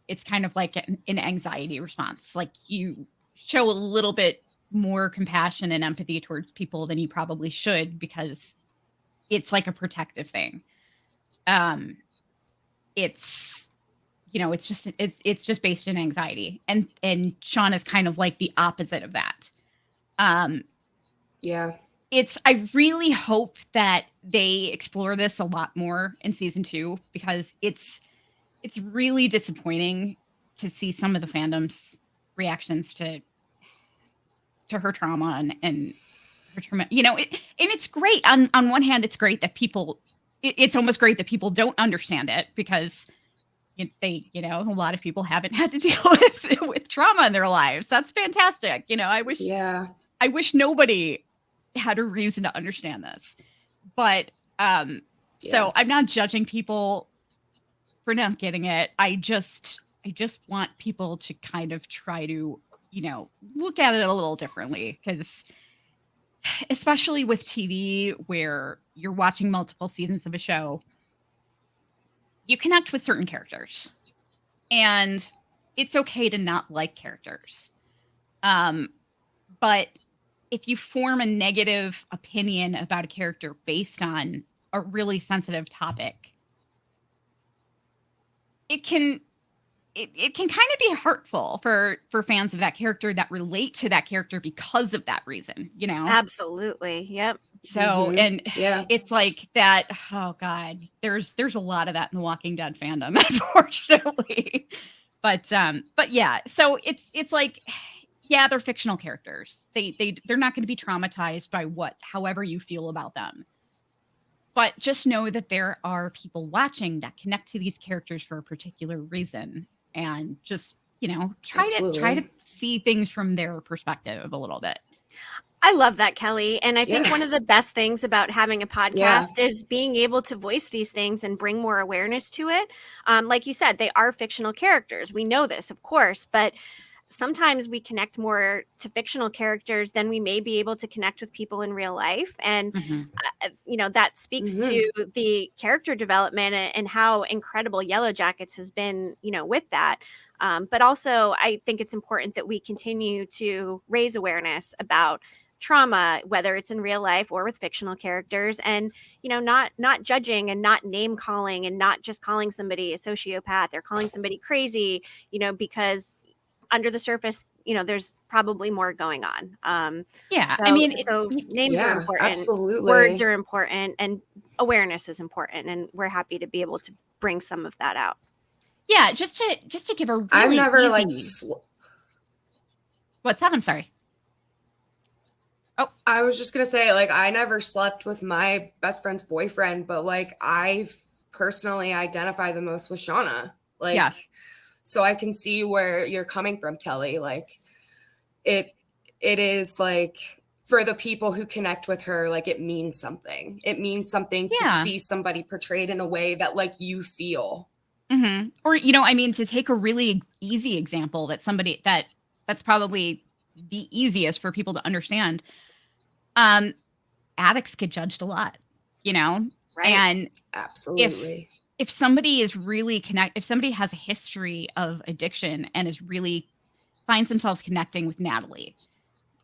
it's kind of like an anxiety response. Like you show a little bit more compassion and empathy towards people than you probably should because it's like a protective thing. It's just based in anxiety, and Sean is kind of like the opposite of that. I really hope that they explore this a lot more in season 2 because it's really disappointing to see some of the fandom's reactions to her trauma and her trauma. And it's great on one hand. It's great that it's almost great that people don't understand it because a lot of people haven't had to deal with trauma in their lives. That's fantastic. I wish nobody had a reason to understand this, but so I'm not judging people for not getting it. I just want people to kind of try to look at it a little differently, because especially with TV where you're watching multiple seasons of a show, you connect with certain characters and it's okay to not like characters. But if you form a negative opinion about a character based on a really sensitive topic, it can kind of be hurtful for fans of that character that relate to that character because of that reason, Absolutely. Yep. So, and it's like that. Oh God, there's a lot of that in the Walking Dead fandom, unfortunately. But yeah, so it's like, yeah, they're fictional characters. They're not going to be traumatized by however you feel about them. But just know that there are people watching that connect to these characters for a particular reason, and just try to see things from their perspective a little bit. I love that, Kelly. And I think one of the best things about having a podcast is being able to voice these things and bring more awareness to it. Like you said, they are fictional characters. We know this, of course, but sometimes we connect more to fictional characters than we may be able to connect with people in real life. And, that speaks to the character development and how incredible Yellowjackets has been, with that. But also, I think it's important that we continue to raise awareness about trauma, whether it's in real life or with fictional characters, and not judging and not name calling and not just calling somebody a sociopath or calling somebody crazy, because under the surface, there's probably more going on. So names are important, absolutely. Words are important, and awareness is important, and we're happy to be able to bring some of that out. Yeah, just to give a really I've never easy... What's that? I'm sorry. I was just gonna say, like, I never slept with my best friend's boyfriend, but like I personally identify the most with Shauna. Like, Yes. so I can see where you're coming from, Kelly. Like, it is like for the people who connect with her, like it means something. It means something to Yeah. see somebody portrayed in a way that like you feel. Or, you know, I mean, to take a really easy example that somebody that's probably the easiest for people to understand. Um, Addicts get judged a lot, you know? Right. And if Absolutely. if somebody is really if somebody has a history of addiction and is really finds themselves connecting with Natalie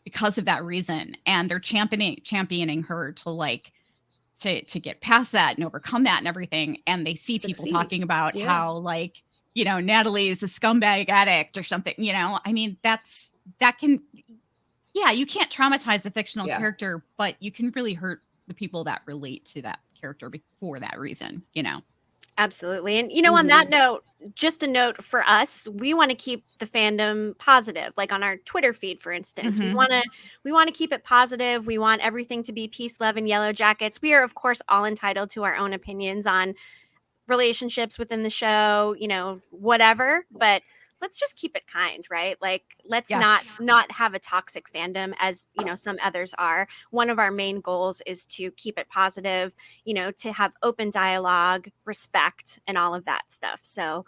because of that reason, and they're championing her to like to get past that and overcome that and everything, and they see people Succeed. talking about Yeah. how like, you know, Natalie is a scumbag addict or something, you know? I mean, that can yeah, you can't traumatize a fictional Yeah. character, but you can really hurt the people that relate to that character for that reason, you know? Absolutely. And, you know, on that note, just a note for us, we want to keep the fandom positive. Like on our Twitter feed, for instance, we want to keep it positive. We want everything to be peace, love, and yellow jackets. We are, of course, all entitled to our own opinions on relationships within the show, you know, whatever, but let's just keep it kind, right? Like let's Yes. not have a toxic fandom as, you know, some others are. One of our main goals is to keep it positive, you know, to have open dialogue, respect, and all of that stuff. So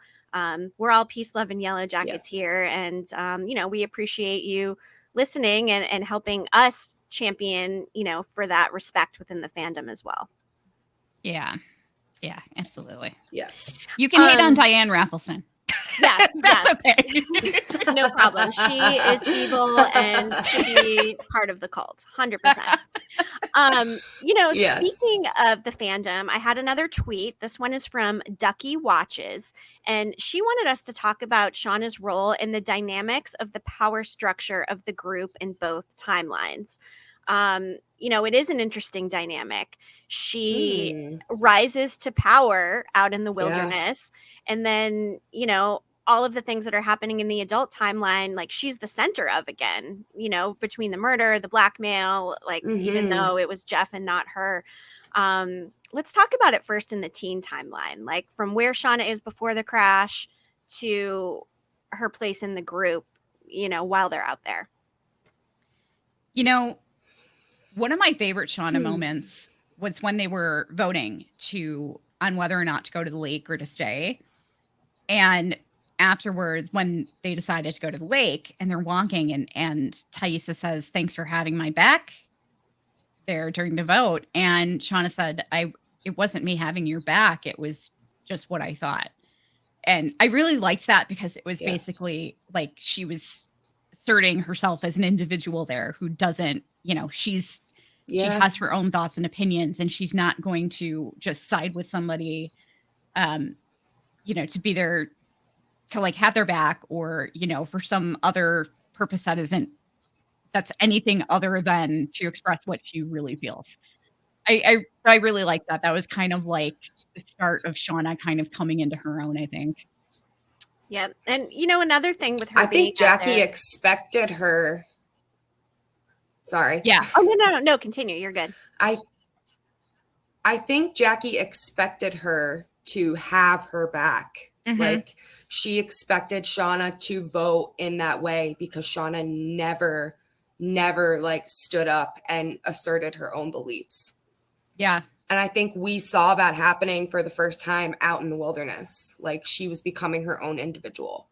we're all peace, love, and yellow jackets Yes. here. And, you know, we appreciate you listening and helping us champion, you know, for that respect within the fandom as well. Yeah. Yeah, absolutely. Yes. You can hate on Diane Raffleson. Yes, That's yes. okay. No problem. She is evil and should be part of the cult. 100%. You know, Yes. speaking of the fandom, I had another tweet. This one is from Ducky Watches, and she wanted us to talk about Shauna's role in the dynamics of the power structure of the group in both timelines. You know, it is an interesting dynamic. She rises to power out in the wilderness, and then, you know, all of the things that are happening in the adult timeline, like she's the center of again, you know, between the murder, the blackmail, like even though it was Jeff and not her. Let's talk about it first in the teen timeline, like from where Shauna is before the crash to her place in the group, you know, while they're out there. You know, one of my favorite Shauna moments was when they were voting on whether or not to go to the lake or to stay. And afterwards, when they decided to go to the lake and they're walking and Thaisa says, "Thanks for having my back," there during the vote. And Shauna said, it wasn't me having your back. It was just what I thought. And I really liked that because it was basically like she was asserting herself as an individual there who doesn't, you know, she has her own thoughts and opinions, and she's not going to just side with somebody, you know, to be there to like have their back, or, you know, for some other purpose that's anything other than to express what she really feels. I really like that. That was kind of like the start of Shauna kind of coming into her own, I think. Yeah. And, you know, another thing with her I being think Jackie there, expected her. Sorry. Yeah. Oh, no, continue. You're good. I think Jackie expected her to have her back. Like she expected Shauna to vote in that way because Shauna never like stood up and asserted her own beliefs. Yeah. And I think we saw that happening for the first time out in the wilderness. Like she was becoming her own individual.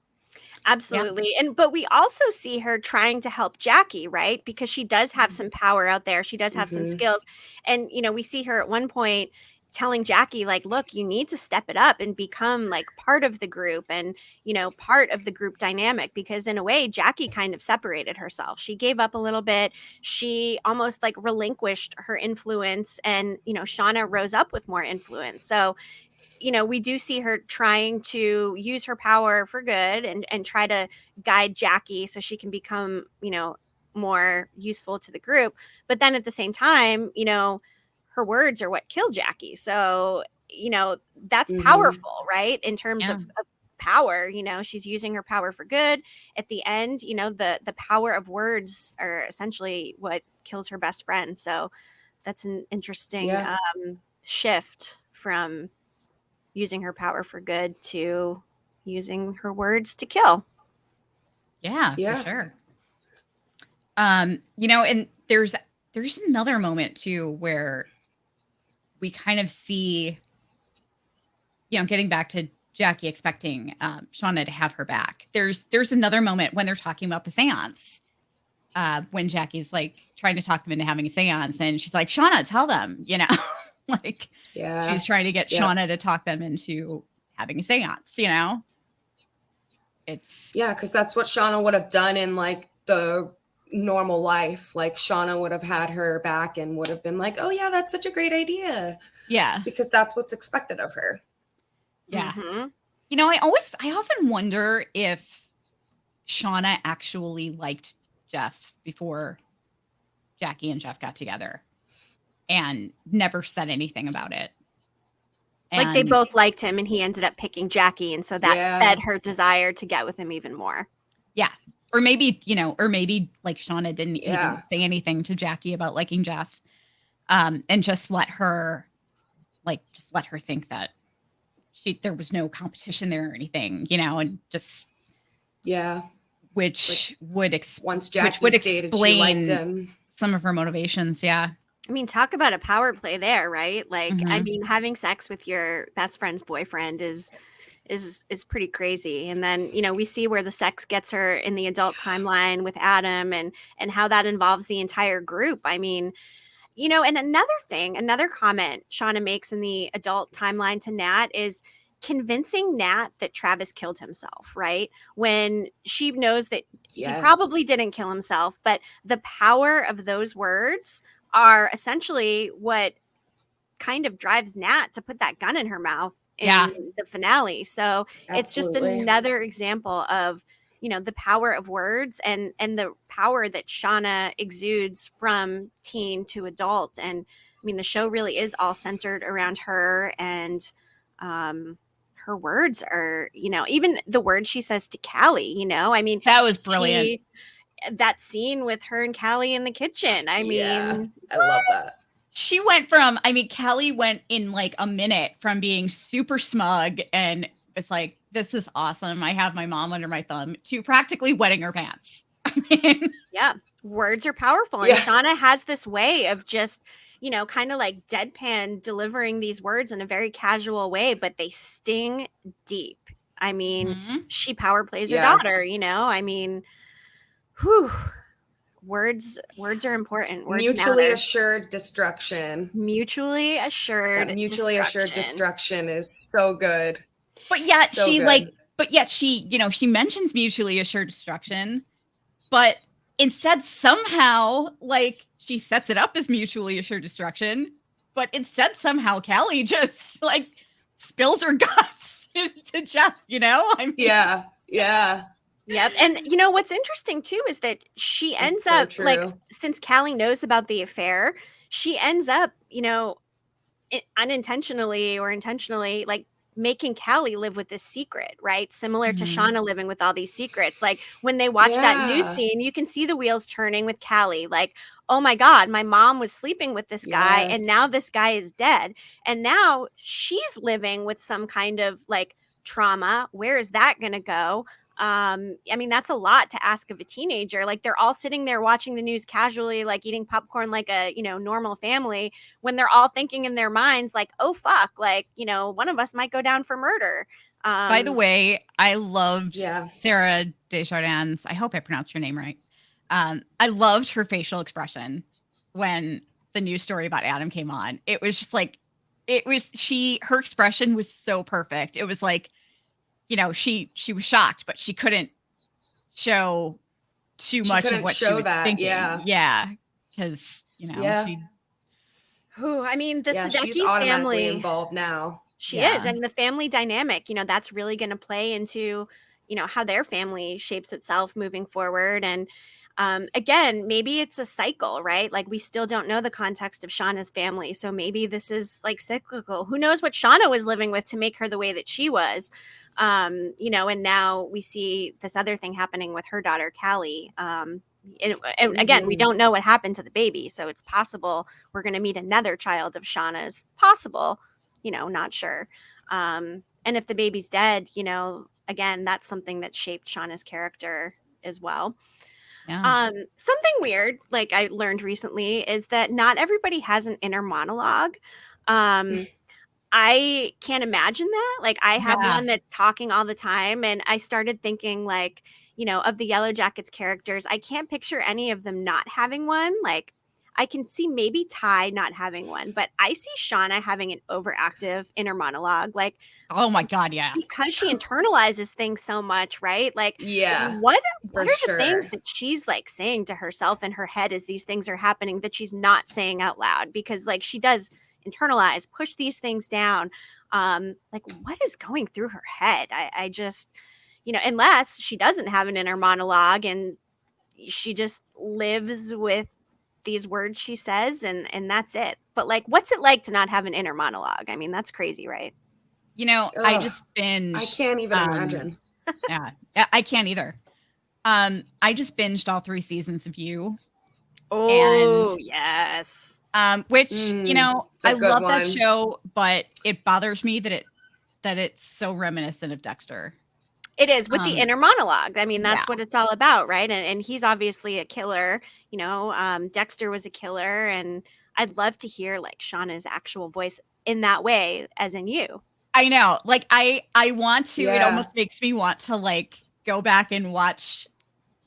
Absolutely. And but we also see her trying to help Jackie, right? Because she does have some power out there. She does have some skills. And, you know, we see her at one point telling Jackie, like, look, you need to step it up and become like part of the group and, you know, part of the group dynamic. Because in a way, Jackie kind of separated herself. She gave up a little bit. She almost like relinquished her influence. And, you know, Shauna rose up with more influence. So, you know, we do see her trying to use her power for good and try to guide Jackie so she can become, you know, more useful to the group. But then at the same time, you know, her words are what killed Jackie. So, you know, that's powerful, right? In terms of power, she's using her power for good. At the end, the power of words are essentially what kills her best friend. So that's an interesting shift from using her power for good to using her words to kill. Yeah, for sure. And there's another moment too where we kind of see, getting back to Jackie expecting Shauna to have her back. There's another moment when they're talking about the seance. When Jackie's like trying to talk them into having a seance, and she's like, Shauna, tell them, like she's trying to get Shauna to talk them into having a seance, It's because that's what Shauna would have done in like the normal life. Like Shauna would have had her back and would have been like, oh yeah, that's such a great idea. Yeah. Because that's what's expected of her. Yeah. Mm-hmm. I often wonder if Shauna actually liked Jeff before Jackie and Jeff got together and never said anything about it. Like they both liked him and he ended up picking Jackie. And so that fed her desire to get with him even more. Yeah. Or maybe, like Shauna didn't even say anything to Jackie about liking Jeff. And just let her think that there was no competition there or anything, and just which would once Jackie would stated she liked him. Some of her motivations. Yeah. I mean, talk about a power play there, right? Like, I mean, having sex with your best friend's boyfriend is pretty crazy. And then, we see where the sex gets her in the adult timeline with Adam and how that involves the entire group. I mean, and another comment Shauna makes in the adult timeline to Nat is convincing Nat that Travis killed himself, right? When she knows that he probably didn't kill himself, but the power of those words are essentially what kind of drives Nat to put that gun in her mouth in the finale. So it's just another example of, the power of words and the power that Shauna exudes from teen to adult. And I mean, the show really is all centered around her, and her words are, even the words she says to Callie, I mean, that was brilliant. That scene with her and Callie in the kitchen. I mean, I love that. She went from, Callie went in like a minute from being super smug and it's like, this is awesome, I have my mom under my thumb, to practically wetting her pants. Yeah, words are powerful. And Shauna has this way of just, kind of like deadpan delivering these words in a very casual way, but they sting deep. I mean, she power plays her daughter, I mean, whew. Words are important. Words mutually assured destruction. Mutually assured. Mutually assured destruction is so good. But yet she mentions mutually assured destruction, but instead somehow like she sets it up as mutually assured destruction, but instead somehow Callie just like spills her guts to Jeff, I mean, yeah. Yep. And what's interesting too is that she ends up like, since Callie knows about the affair, she ends up, unintentionally or intentionally, like making Callie live with this secret, right? Similar to Shauna living with all these secrets. Like when they watch that news scene, you can see the wheels turning with Callie. Like, oh my God, my mom was sleeping with this guy and now this guy is dead. And now she's living with some kind of like trauma. Where is that going to go? I mean, that's a lot to ask of a teenager. Like they're all sitting there watching the news casually, like eating popcorn like a, normal family, when they're all thinking in their minds like, oh, fuck, like, one of us might go down for murder. By the way, I loved Sarah Desjardins. I hope I pronounced her name right. I loved her facial expression when the news story about Adam came on. It was just like, her expression was so perfect. It was like, she was shocked, but she couldn't show too much of what she was thinking. Yeah. Because, I mean, the Sadecki she's automatically family involved now. She is. And the family dynamic, that's really going to play into, how their family shapes itself moving forward. And again, maybe it's a cycle, right? Like we still don't know the context of Shauna's family. So maybe this is like cyclical. Who knows what Shauna was living with to make her the way that she was. You know, and now we see this other thing happening with her daughter, Callie. And again, we don't know what happened to the baby. So it's possible we're going to meet another child of Shauna's. Possible, you know, not sure. And if the baby's dead, you know, again, that's something that shaped Shauna's character as well. Yeah. Something weird, like I learned recently, is that not everybody has an inner monologue. I can't imagine that. Like, I have Yeah. one that's talking all the time, and I started thinking, like, you know, of the Yellowjackets characters, I can't picture any of them not having one. Like, I can see maybe Ty not having one, but I see Shauna having an overactive inner monologue. Like, Oh my God. Yeah. because she internalizes things so much, right? Like, Yeah, what for are the sure. things that she's like saying to herself in her head as these things are happening that she's not saying out loud? Because like she does internalize, push these things down. Like what is going through her head? I just, you know, unless she doesn't have an inner monologue and she just lives with these words she says and that's it. But like, what's it like to not have an inner monologue? I mean, that's crazy, right? You know, I just binged. I can't even imagine. Yeah, I can't either. I just binged all 3 seasons of You. Oh, yes. Which, you know, it's a I good love that one. show, but it bothers me that it's so reminiscent of Dexter. It is with the inner monologue. I mean, that's Yeah. what it's all about, right? And he's obviously a killer. You know, Dexter was a killer, and I'd love to hear like Shauna's actual voice in that way, as in You. I know. Like I want to. It Yeah. almost makes me want to like go back and watch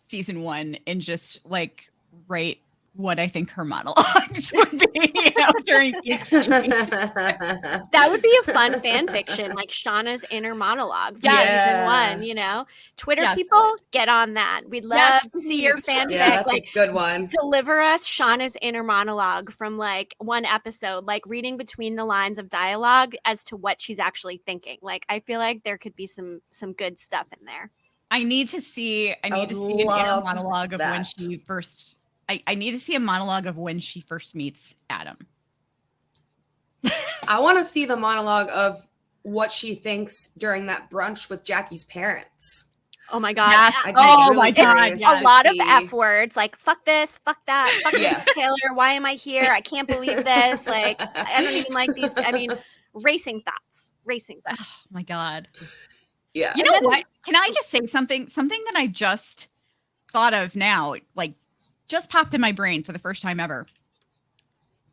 season 1 and just like write what I think her monologues would be, you know, during each scene. That would be a fun fan fiction, like Shauna's inner monologue from season 1, you know? Twitter Yes, people, get on that. We'd love Yes, to see your please. fanfic. Yeah, that's like, a good one. deliver us Shauna's inner monologue from like one episode, like reading between the lines of dialogue as to what she's actually thinking. Like, I feel like there could be some good stuff in there. I need to see an inner monologue of when she first. I need to see a monologue of when she first meets Adam. I want to see the monologue of what she thinks during that brunch with Jackie's parents. Oh my God. Yes. Oh my God. A lot of F words, like fuck this, fuck that, fuck Mrs. Taylor. Why am I here? I can't believe this. Like, I don't even like these. I mean, racing thoughts. Oh my God. Yeah. You know what? Can I just say something that I just thought of now, like just popped in my brain for the first time ever.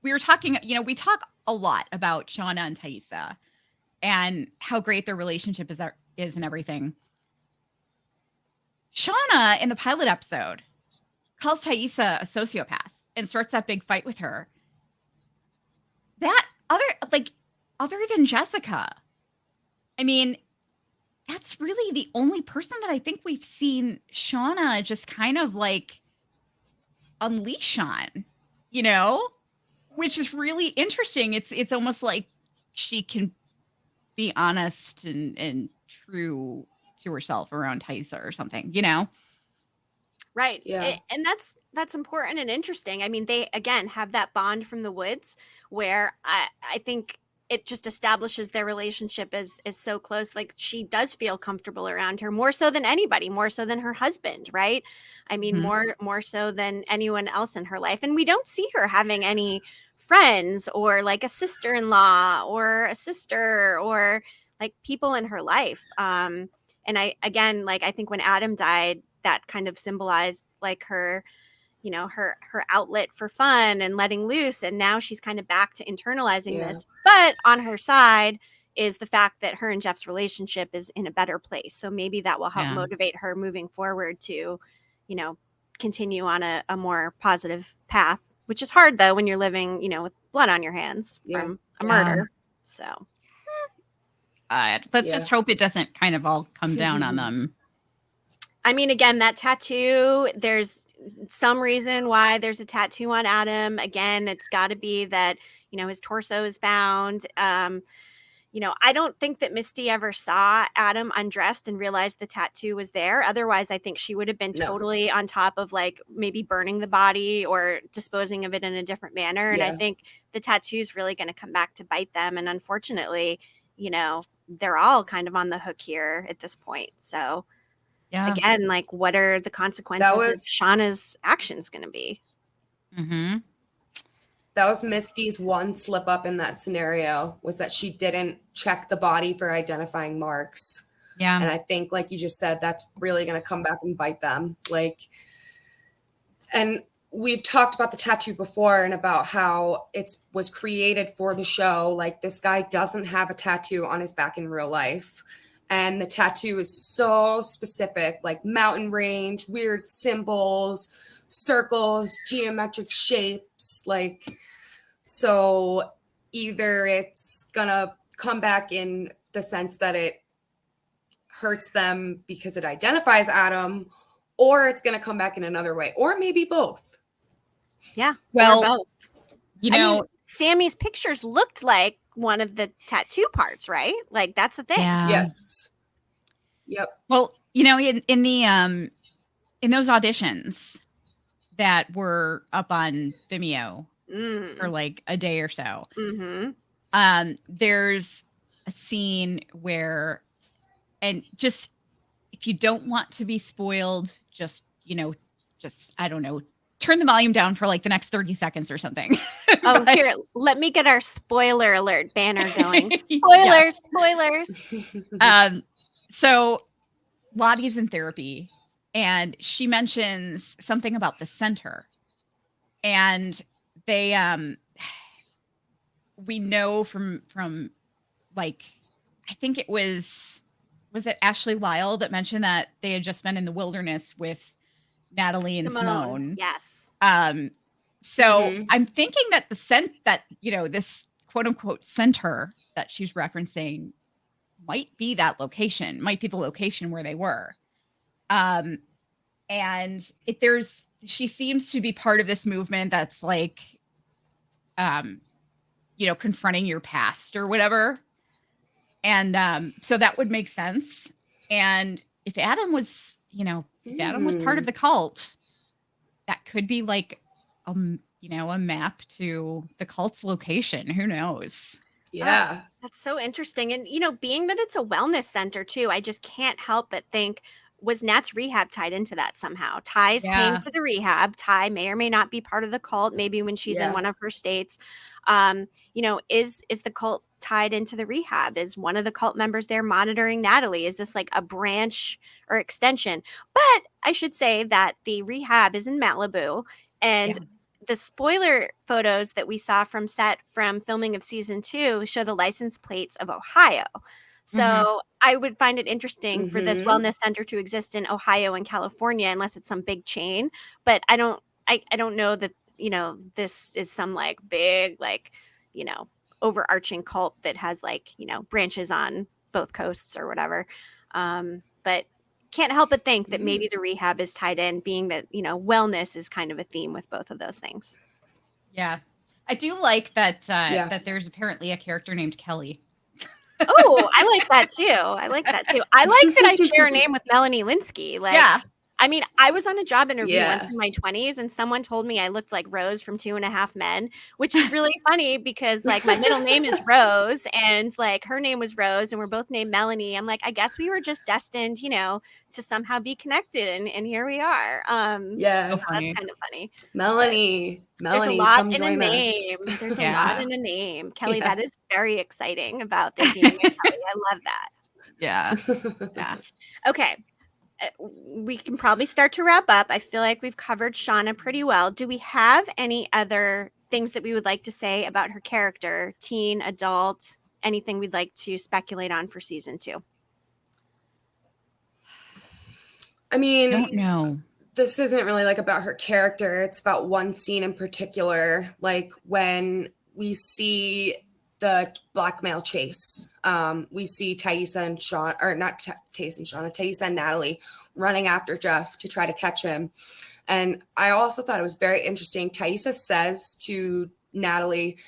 We were talking, you know, we talk a lot about Shauna and Taissa and how great their relationship is and everything. Shauna in the pilot episode calls Taissa a sociopath and starts that big fight with her. That other than Jessica, I mean, that's really the only person that I think we've seen Shauna just kind of like unleash on, you know, which is really interesting. It's almost like she can be honest and true to herself around Taissa or something, you know? Right. Yeah. And that's important and interesting. I mean, they again have that bond from the woods where I think it just establishes their relationship is so close. Like she does feel comfortable around her more so than anybody, more so than her husband, right? I mean, more so than anyone else in her life. And we don't see her having any friends or like a sister-in-law or a sister or like people in her life. And I think when Adam died, that kind of symbolized like her, you know, her outlet for fun and letting loose. And now she's kind of back to internalizing this. But on her side is the fact that her and Jeff's relationship is in a better place. So maybe that will help motivate her moving forward to, you know, continue on a more positive path, which is hard though when you're living, you know, with blood on your hands from a murder. So let's just hope it doesn't kind of all come down on them. I mean, again, that tattoo, there's some reason why there's a tattoo on Adam. Again, it's got to be that, you know, his torso is found. You know, I don't think that Misty ever saw Adam undressed and realized the tattoo was there. Otherwise, I think she would have been totally on top of like maybe burning the body or disposing of it in a different manner. And I think the tattoo is really going to come back to bite them. And unfortunately, you know, they're all kind of on the hook here at this point. So Yeah. again, like, what are the consequences of was- Shauna's actions going to be? Mm-hmm. That was Misty's one slip up in that scenario, was that she didn't check the body for identifying marks. Yeah. And I think, like you just said, that's really going to come back and bite them. Like, and we've talked about the tattoo before and about how it was created for the show. Like, this guy doesn't have a tattoo on his back in real life. And the tattoo is so specific, like mountain range, weird symbols, circles, geometric shapes. Like, so either it's going to come back in the sense that it hurts them because it identifies Adam, or it's going to come back in another way, or maybe both. Yeah. Well, or both. You I know, mean, Sammy's pictures looked like one of the tattoo parts, right? Like, that's the thing. yeah. Yes. Yep. Well, you know, in the in those auditions that were up on Vimeo for like a day or so, there's a scene where, and just if you don't want to be spoiled, just, you know, just, I don't know, turn the volume down for like the next 30 seconds or something. Oh, here, let me get our spoiler alert banner going. Spoilers, spoilers. So Lottie's in therapy and she mentions something about the center, and they we know from like, I think it was it Ashley Lyle that mentioned that they had just been in the wilderness with Natalie and Simone. Yes. So I'm thinking that you know, this quote unquote center that she's referencing might be that location, might be the location where they were. And she seems to be part of this movement that's like, you know, confronting your past or whatever. And so that would make sense. And if Adam was, you know, if Adam was part of the cult, that could be like, you know, a map to the cult's location. Who knows? Yeah. That's so interesting. And, you know, being that it's a wellness center too, I just can't help but think, was Nat's rehab tied into that somehow? Ty's paying for the rehab. Ty may or may not be part of the cult, maybe when she's in one of her states. You know, is the cult tied into the rehab? Is one of the cult members there monitoring Natalie? Is this like a branch or extension? But I should say that the rehab is in Malibu, and the spoiler photos that we saw from set from filming of season 2 show the license plates of Ohio. So I would find it interesting for this wellness center to exist in Ohio and California, unless it's some big chain. But I don't know that, you know, this is some like big, like, you know, overarching cult that has like, you know, branches on both coasts or whatever. But can't help but think that maybe the rehab is tied in, being that, you know, wellness is kind of a theme with both of those things. Yeah. I do like that that there's apparently a character named Kelly. Oh, I like that too. I like that I share a name with Melanie Linsky. Like, I mean, I was on a job interview once in my 20s, and someone told me I looked like Rose from 2.5 Men, which is really funny because like my middle name is Rose and like her name was Rose and we're both named Melanie. I'm like, I guess we were just destined, you know, to somehow be connected, and here we are. Yes. That's kind of funny. Melanie, there's a lot come in join a name. us. There's a lot in a name. Kelly, that is very exciting about there being a Kelly. I love that. Yeah. Okay. We can probably start to wrap up. I feel like we've covered Shauna pretty well. Do we have any other things that we would like to say about her character, teen, adult, anything we'd like to speculate on for season 2? I mean, don't know. This isn't really like about her character. It's about one scene in particular, like when we see the blackmail chase. We see Taissa and Shauna, or not Taissa and Shauna, Taissa and Natalie running after Jeff to try to catch him. And I also thought it was very interesting. Taissa says to Natalie,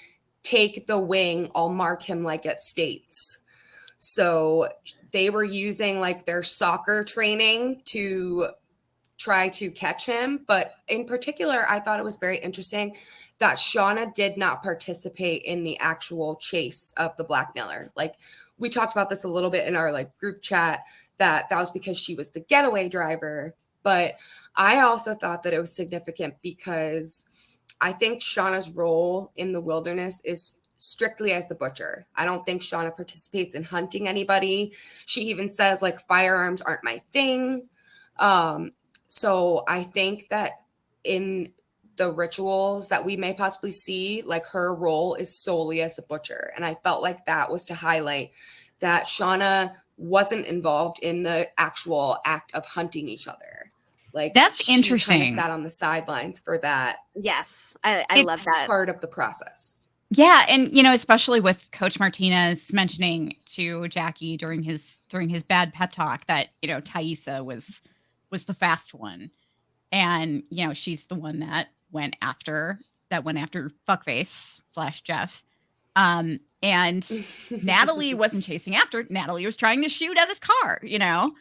take the wing, I'll mark him like at States. So they were using like their soccer training to try to catch him. But in particular, I thought it was very interesting that Shauna did not participate in the actual chase of the blackmailer. Like, we talked about this a little bit in our like group chat, that was because she was the getaway driver. But I also thought that it was significant because I think Shauna's role in the wilderness is strictly as the butcher. I don't think Shauna participates in hunting anybody. She even says like firearms aren't my thing. So I think that in the rituals that we may possibly see, like her role is solely as the butcher. And I felt like that was to highlight that Shauna wasn't involved in the actual act of hunting each other. Like That's she kind of interesting. sat on the sidelines for that. Yes, I love that. Part of the process. Yeah, and you know, especially with Coach Martinez mentioning to Jackie during his bad pep talk that, you know, Taissa was the fast one. And, you know, she's the one that went after Fuckface / Jeff. And Natalie wasn't chasing after. Natalie was trying to shoot at his car, you know?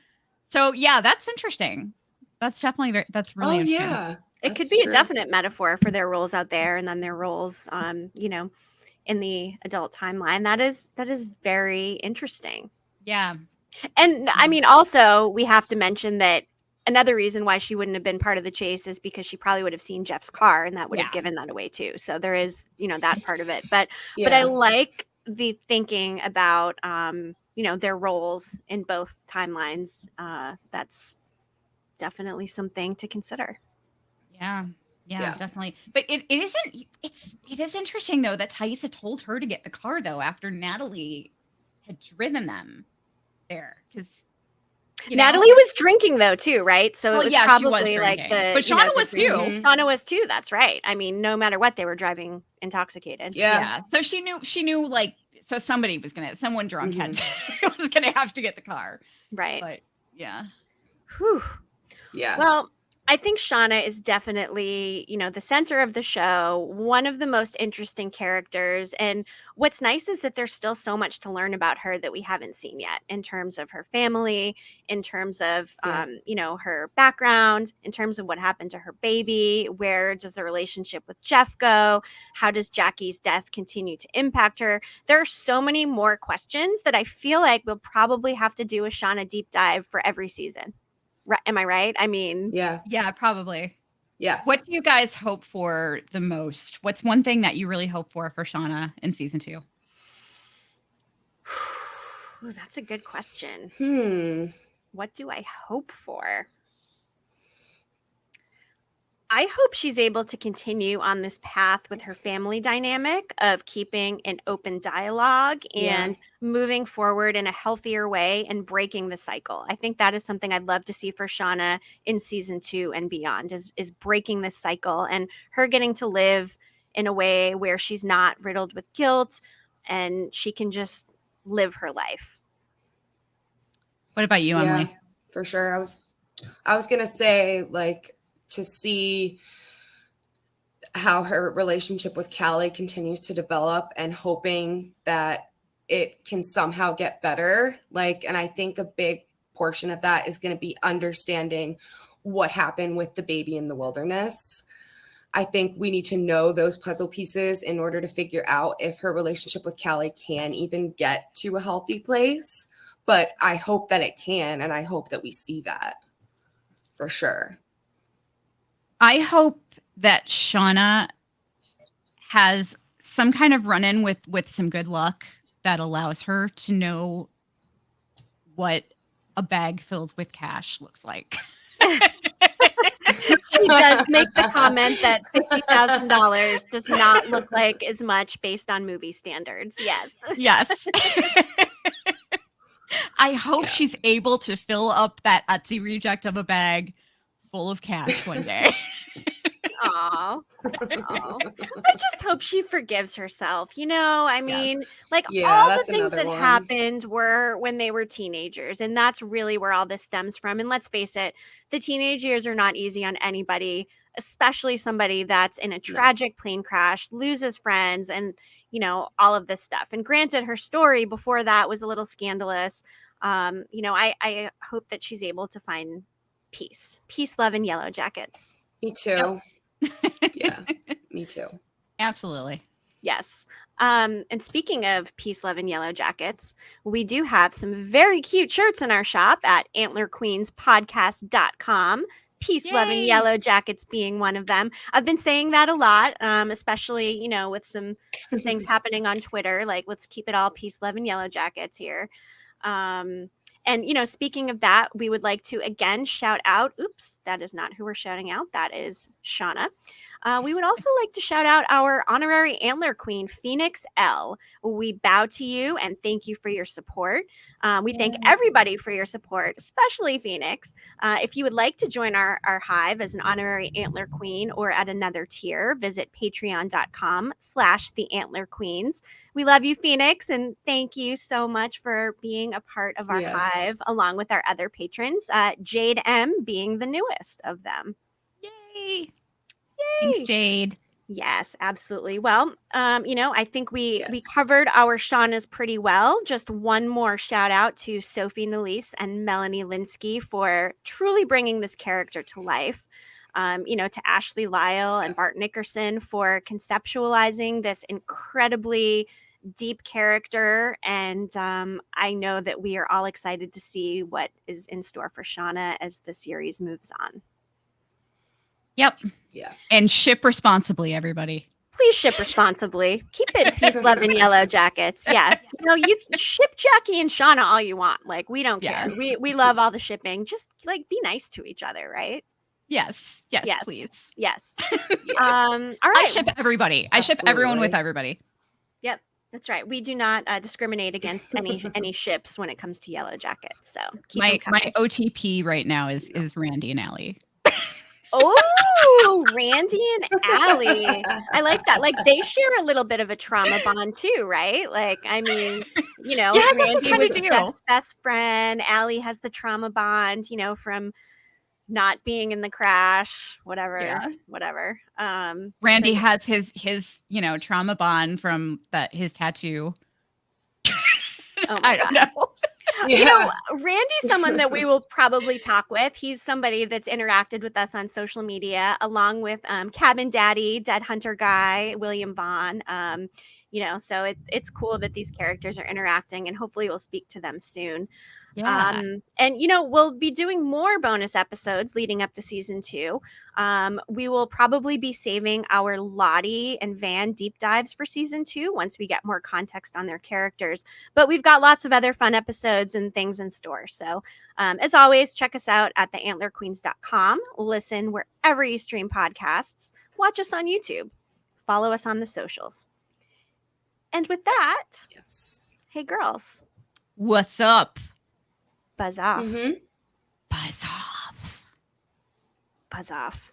So yeah, that's interesting. That's definitely that's really interesting. Yeah. It could be a definite metaphor for their roles out there and then their roles you know, in the adult timeline. That is very interesting. Yeah. And I mean, also we have to mention that another reason why she wouldn't have been part of the chase is because she probably would have seen Jeff's car and that would have given that away too. So there is, you know, that part of it. But I like the thinking about you know, their roles in both timelines. That's definitely something to consider. Yeah, definitely. But it is interesting though that Taissa told her to get the car though after Natalie had driven them there, because Natalie was drinking though too, right? So it was probably she was like the but Shauna was too. Shauna was too. That's right. I mean, no matter what, they were driving intoxicated. Yeah. So she knew like, so someone drunk was gonna have to get the car. Right. But yeah. Whew. Yeah. Well, I think Shauna is definitely, you know, the center of the show, one of the most interesting characters. And what's nice is that there's still so much to learn about her that we haven't seen yet in terms of her family, in terms of, you know, her background, in terms of what happened to her baby. Where does the relationship with Jeff go? How does Jackie's death continue to impact her? There are so many more questions that I feel like we'll probably have to do a Shauna deep dive for every season. Am I right? I mean, yeah, probably. Yeah. What do you guys hope for the most? What's one thing that you really hope for Shauna in season 2? Ooh, that's a good question. What do I hope for? I hope she's able to continue on this path with her family dynamic of keeping an open dialogue and moving forward in a healthier way and breaking the cycle. I think that is something I'd love to see for Shauna in season 2 and beyond, is breaking this cycle and her getting to live in a way where she's not riddled with guilt and she can just live her life. What about you, Emily? For sure. I was going to say, like, to see how her relationship with Callie continues to develop and hoping that it can somehow get better. Like, and I think a big portion of that is going to be understanding what happened with the baby in the wilderness. I think we need to know those puzzle pieces in order to figure out if her relationship with Callie can even get to a healthy place. But I hope that it can, and I hope that we see that for sure. I hope that Shauna has some kind of run-in with some good luck that allows her to know what a bag filled with cash looks like. She does make the comment that $50,000 does not look like as much based on movie standards. Yes. I hope she's able to fill up that Etsy reject of a bag full of cash one day. Aw. I just hope she forgives herself. You know, I mean, like all the things that happened were when they were teenagers. And that's really where all this stems from. And let's face it, the teenage years are not easy on anybody, especially somebody that's in a tragic plane crash, loses friends, and, you know, all of this stuff. And granted, her story before that was a little scandalous. You know, I hope that she's able to find peace, love, and Yellowjackets. Me too. Yeah, me too. Absolutely. Yes. And speaking of peace, love, and yellow jackets, we do have some very cute shirts in our shop at antlerqueenspodcast.com. Peace, love, and Yay! yellow jackets being one of them. I've been saying that a lot, especially, with some things happening on Twitter. Like, let's keep it all peace, love, and yellow jackets here. Um, and, speaking of that, we would like to again shout out. Oops, that is not who we're shouting out. That is Shauna. We would also like to shout out our honorary antler queen, Phoenix L. We bow to you and thank you for your support. We thank everybody for your support, especially Phoenix. If you would like to join our hive as an honorary antler queen or at another tier, visit patreon.com/the antler queens. We love you, Phoenix, and thank you so much for being a part of our hive along with our other patrons, Jade M being the newest of them. Yay! Thanks, Jade. Yes, absolutely. Well, I think we covered our Shaunas pretty well. Just one more shout out to Sophie Nalise and Melanie Linsky for truly bringing this character to life. To Ashley Lyle and Bart Nickerson for conceptualizing this incredibly deep character. And I know that we are all excited to see what is in store for Shauna as the series moves on. Yep. Yeah. And ship responsibly, everybody. Please ship responsibly. Keep it peace, love, and yellow jackets. Yes. You ship Jackie and Shauna all you want. Like, we don't care. We love all the shipping. Just be nice to each other, right? Yes, please. Yes. Yeah. All right. I ship everybody. I ship everyone with everybody. Yep. That's right. We do not discriminate against any ships when it comes to yellow jackets. So my OTP right now is Randy and Allie. Oh, Randy and Allie. I like that. Like, they share a little bit of a trauma bond too, right? Like, I mean, Randy was best friend. Allie has the trauma bond, from not being in the crash, whatever. Randy has his trauma bond from his tattoo. I don't know. Randy's someone that we will probably talk with. He's somebody that's interacted with us on social media, along with Cabin Daddy, Dead Hunter Guy, William Vaughn. So it's cool that these characters are interacting, and hopefully we'll speak to them soon. Yeah. And we'll be doing more bonus episodes leading up to season 2. We will probably be saving our Lottie and Van deep dives for season 2 once we get more context on their characters. But we've got lots of other fun episodes and things in store. So as always, check us out at theantlerqueens.com. Listen wherever you stream podcasts. Watch us on YouTube. Follow us on the socials. And with that, hey girls. What's up? Buzz off. Mm-hmm. Buzz off. Buzz off.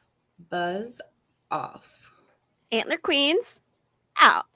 Buzz off. Antler Queens out.